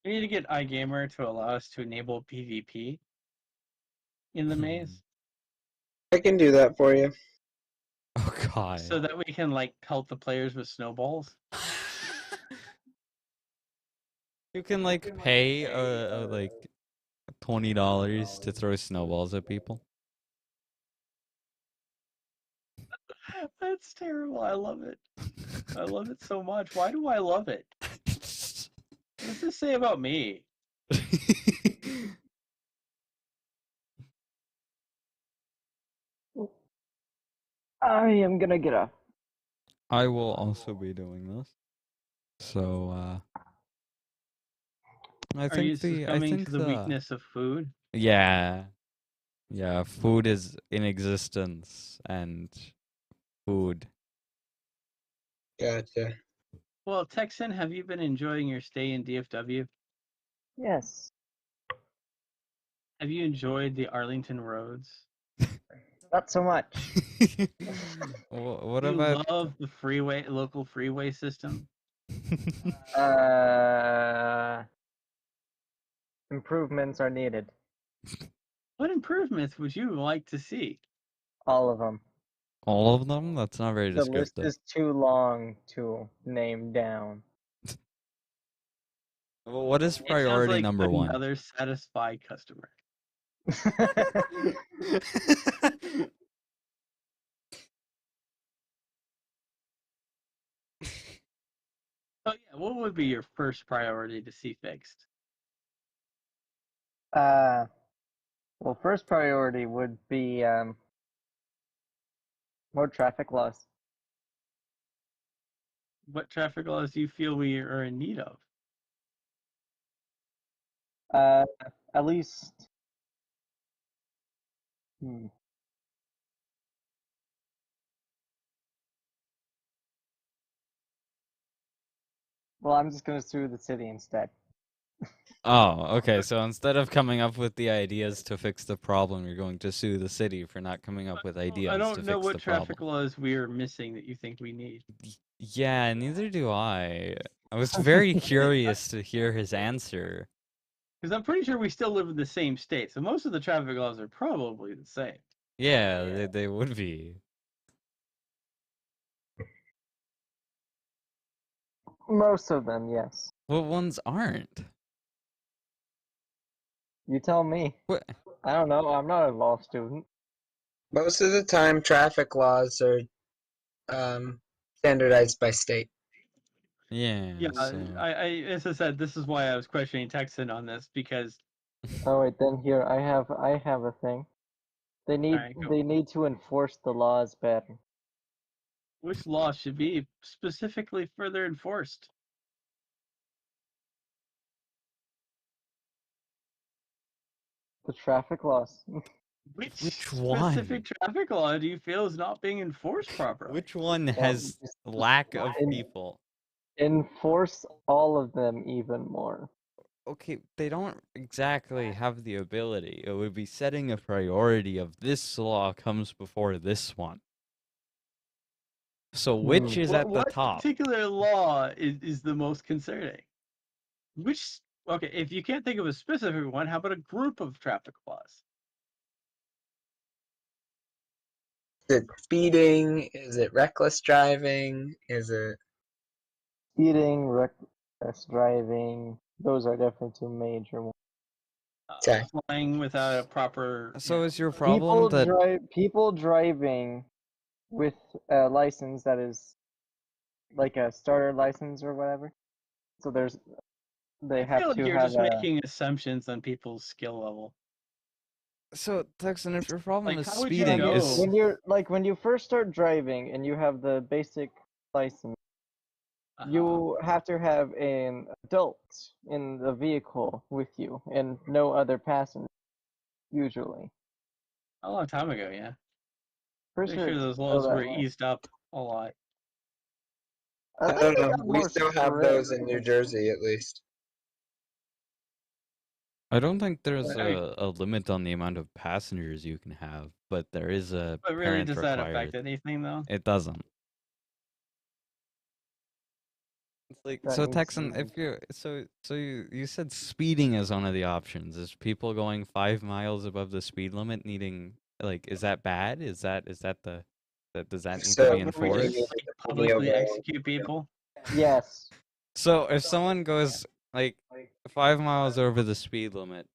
We need to get iGamer to allow us to enable PvP in the maze I can do that for you. Oh god. so that we can like pelt the players with snowballs. You can like pay like $20 to throw snowballs at people. That's terrible. I love it. I love it so much. Why do I love it? What does this say about me? I am gonna get up. I will also be doing this. So I Are you think succumbing to the weakness of food? Yeah. Yeah, food is in existence and food. Gotcha. Well, Texan, have you been enjoying your stay in DFW? Yes. Have you enjoyed the Arlington roads? Not so much. What Do you about? love the local freeway system? Improvements are needed. What improvements would you like to see? All of them. All of them? That's not very The list descriptive. is too long to name down. Well, what is It sounds priority like number one? another satisfied customer. So yeah, what would be your first priority to see fixed? Well, first priority would be more traffic laws. What traffic laws do you feel we are in need of? At least. Hmm. Well, I'm just gonna sue the city instead. Oh, okay. So instead of coming up with the ideas to fix the problem, you're going to sue the city for not coming up with ideas I to don't fix know what the traffic problem. laws we are missing that you think we need. Yeah, neither do I. I was very curious to hear his answer. Because I'm pretty sure we still live in the same state, so most of the traffic laws are probably the same. Yeah, they would be. Most of them, yes. What ones aren't? You tell me. What? I don't know. I'm not a law student. Most of the time, traffic laws are standardized by state. Yeah, Yeah, so... as I said, this is why I was questioning Texan on this because Oh wait, then here I have a thing. They need Alright, go. they need to enforce the laws better. which law should be specifically further enforced? The traffic laws. Which one? Specific traffic law do you feel is not being enforced properly? Which one Well, has just lack of en- people? enforce all of them even more. Okay, they don't exactly have the ability. It would be setting a priority of this law comes before this one. So which is at the What top? particular law is the most concerning? Which okay, if you can't think of a specific one, how about a group of traffic laws? Is it speeding? Is it reckless driving? Is it Speeding, reckless driving, those are definitely two major ones. Okay. Flying without a proper. So is your People problem that people driving with a license that is like a starter license or whatever. So they I have feel like to you're have just making assumptions on people's skill level. so Texan, if your problem Like, is how would you speeding, know? is when you first start driving and you have the basic license, you have to have an adult in the vehicle with you and no other passenger, usually. a long time ago, yeah. Pretty Pretty sure it's those still laws that were way. eased up a lot. I think don't they know. got We more still have those in strict. New Jersey, at least. I don't think there's I mean- a limit on the amount of passengers you can have, but there is a But really, parent does that required. affect anything, though? It doesn't. It's like That so needs to Texan, be- if you said speeding is one of the options. Is people going 5 miles above the speed limit needing like is that bad? Is that the that does that need So, to be would we enforced? just- Like, publicly overall- execute people? Yes. So if someone goes like 5 miles over the speed limit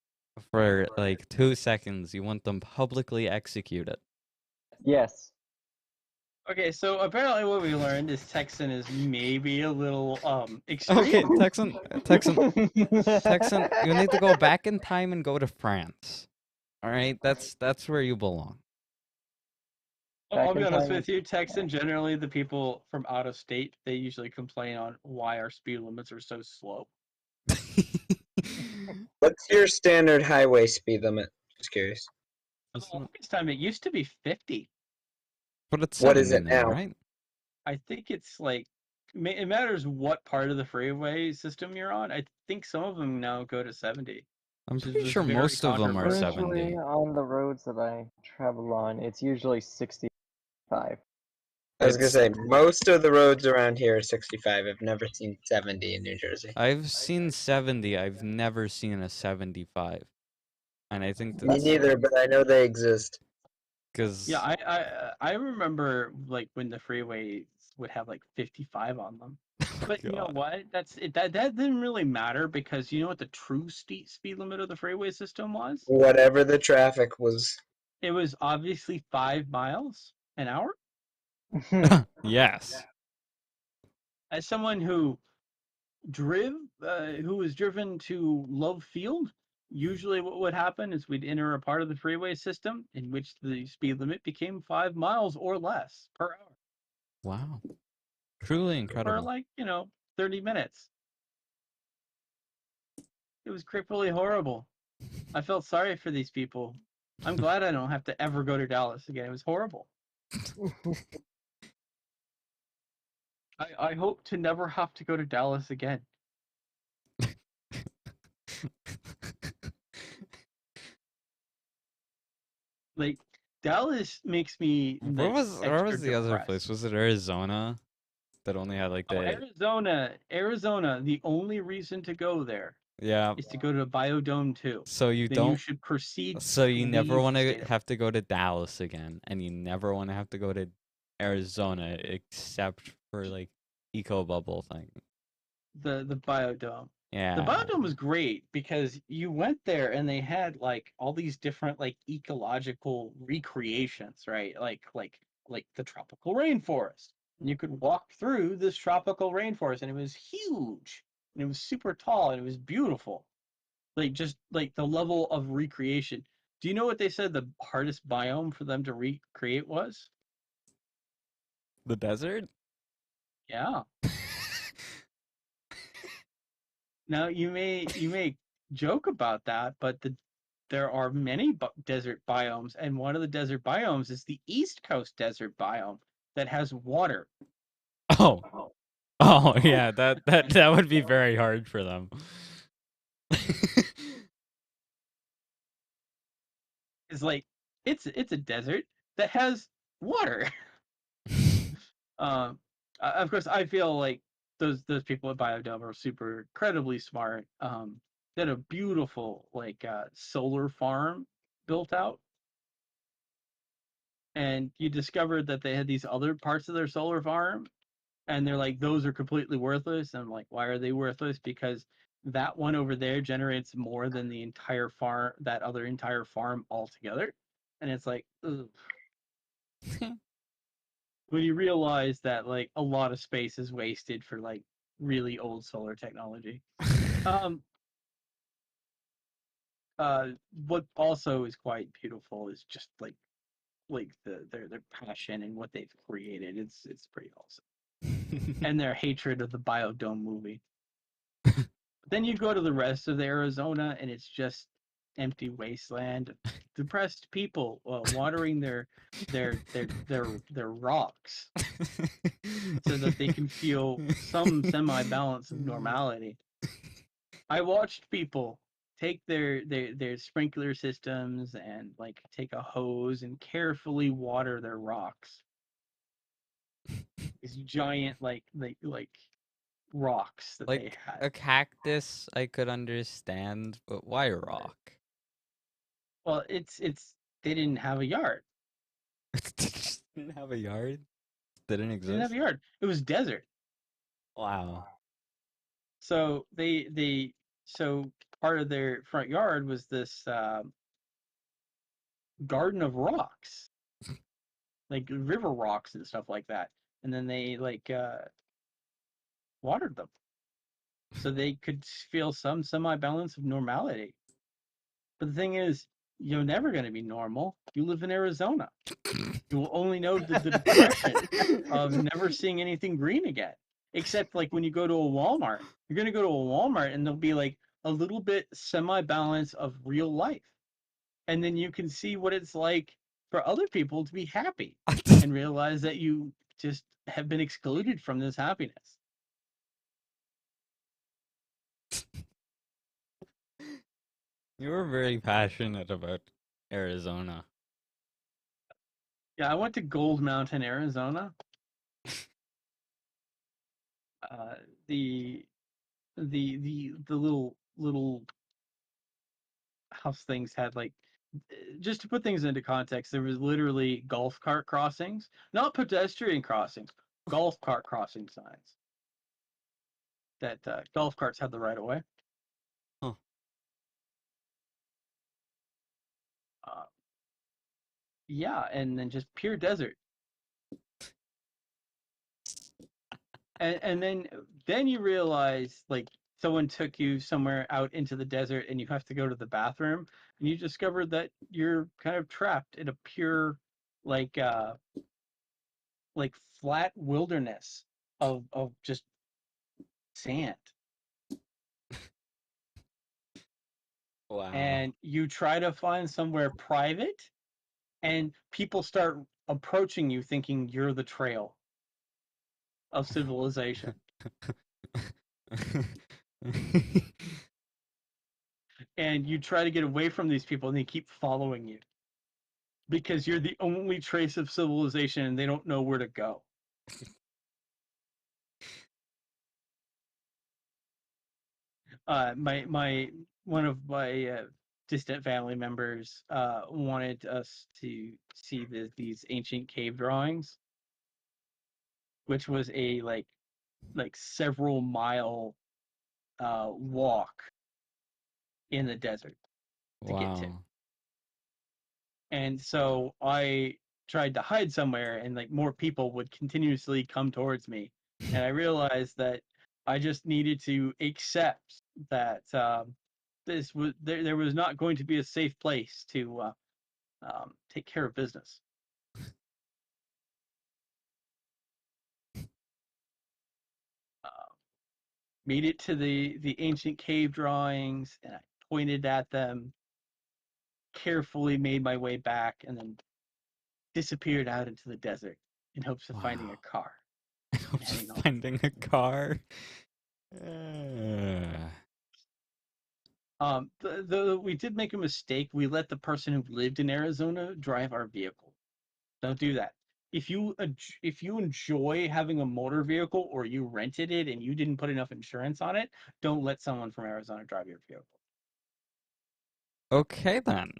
for like 2 seconds, you want them publicly executed. Yes. Okay, so apparently what we learned is Texan is maybe a little extreme. Okay, Texan, you need to go back in time and go to France. All right, that's where you belong. I'll be Back in honest time- with you, Texan, generally the people from out of state, they usually complain on why our speed limits are so slow. What's your standard highway speed limit? Just curious. For the longest time, it used to be 50. But it's What is 70 it now, now? right? I think it's like it matters what part of the freeway system you're on. I think some of them now go to 70. I'm Which is pretty just sure very most of them are controversial. Usually 70. on the roads that I travel on, it's usually 65. I was gonna It's say most of the roads around here are 65. I've never seen 70 in New Jersey. I've seen 70. I've never seen a 75. And I think Me that's neither, but I know they exist. because Yeah, I remember like when the freeways would have like 55 on them. But you know what? That didn't really matter because you know what the true speed limit of the freeway system was? Whatever the traffic was. It was obviously 5 miles an hour. yes. As someone who who was driven to Love Field, usually what would happen is we'd enter a part of the freeway system in which the speed limit became 5 miles or less per hour Wow. Truly for incredible. like 30 minutes. It was cripply horrible. I felt sorry for these people. I'm glad I don't have to ever go to Dallas again. It was horrible. I hope to never have to go to Dallas again. Like Dallas makes me Where was extra the other depressed. place? Was it Arizona? That only had like the Arizona. The only reason to go there yeah. is to go to Biodome 2. So you Then you don't. should proceed. So you to never leave want the to state of- have to go to Dallas again, and you never want to have to go to Arizona except for like eco bubble thing. the Biodome. Yeah. The Biodome was great because you went there and they had like all these different like ecological recreations, right? Like the tropical rainforest. And you could walk through this tropical rainforest and it was huge and it was super tall and it was beautiful. Like just like the level of recreation. Do you know what they said the hardest biome for them to recreate was? The desert. Yeah. Now you may joke about that, but there are many desert biomes, and one of the desert biomes is the East Coast desert biome that has water. Oh. Oh yeah. That would be very hard for them. It's like it's a desert that has water. Of course, I feel like those people at Biodome are super incredibly smart. They had a beautiful like solar farm built out, and you discovered that they had these other parts of their solar farm, and they're like, those are completely worthless. And I'm like, why are they worthless? Because that one over there generates more than the entire farm, that other entire farm altogether. And it's like, ugh. When you realize that like a lot of space is wasted for like really old solar technology. What also is quite beautiful is just like their passion and what they've created. It's pretty awesome. And their hatred of the Biodome movie. Then you go to the rest of the Arizona and it's just empty wasteland, depressed people watering their rocks so that they can feel some semi-balance of normality. I watched people take their sprinkler systems and like take a hose and carefully water their rocks. These giant like rocks that they Like had. a cactus, I could understand, but why rock? Well, it's they didn't have a yard. Just didn't have a yard. Didn't They exist. didn't have a yard. It was desert. Wow. So so part of their front yard was this garden of rocks, like river rocks and stuff like that. And then they like watered them so they could feel some semi-balance of normality. But the thing is, you're never going to be normal. You live in Arizona. You will only know the depression of never seeing anything green again. Except like when you go to a Walmart, you're going to go to a Walmart and there'll be like a little bit semi-balance of real life. And then you can see what it's like for other people to be happy and realize that you just have been excluded from this happiness. You were very passionate about Arizona. Yeah, I went to Gold Mountain, Arizona. Uh, the the little house things had like, just to put things into context, there was literally golf cart crossings, not pedestrian crossings, golf cart crossing signs that golf carts had the right of way. Huh. Uh, yeah, and then just pure desert. And then you realize like someone took you somewhere out into the desert and you have to go to the bathroom and you discover that you're kind of trapped in a pure like like flat wilderness of just sand. Wow. And you try to find somewhere private and people start approaching you thinking you're the trail of civilization. And you try to get away from these people and they keep following you because you're the only trace of civilization and they don't know where to go. My one of my distant family members wanted us to see these ancient cave drawings, which was a like several mile walk in the desert to get to. Wow. And so I tried to hide somewhere and like more people would continuously come towards me. And I realized that I just needed to accept that this was there was not going to be a safe place to take care of business. Made it to the ancient cave drawings and I pointed at them, carefully made my way back, and then disappeared out into the desert in hopes of finding a Wow. car. I was Heading on. finding a car. We did make a mistake. We let the person who lived in Arizona drive our vehicle. Don't do that. If you enjoy having a motor vehicle or you rented it and you didn't put enough insurance on it, don't let someone from Arizona drive your vehicle. Okay then.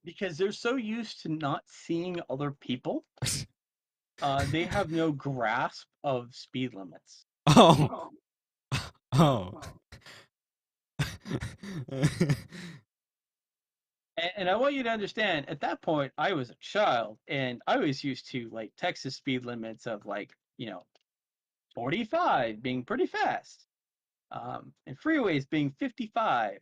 Because they're so used to not seeing other people, they have no grasp of speed limits. Oh. Oh. And I want you to understand, at that point, I was a child, and I was used to like Texas speed limits of like 45 being pretty fast, and freeways being 55.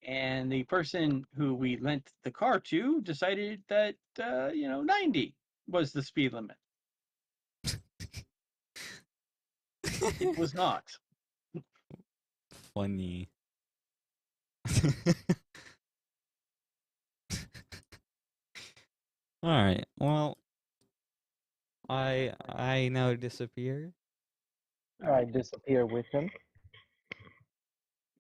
And the person who we lent the car to decided that 90 was the speed limit. It was not. Funny. All right. Well, I now disappear. I disappear with him.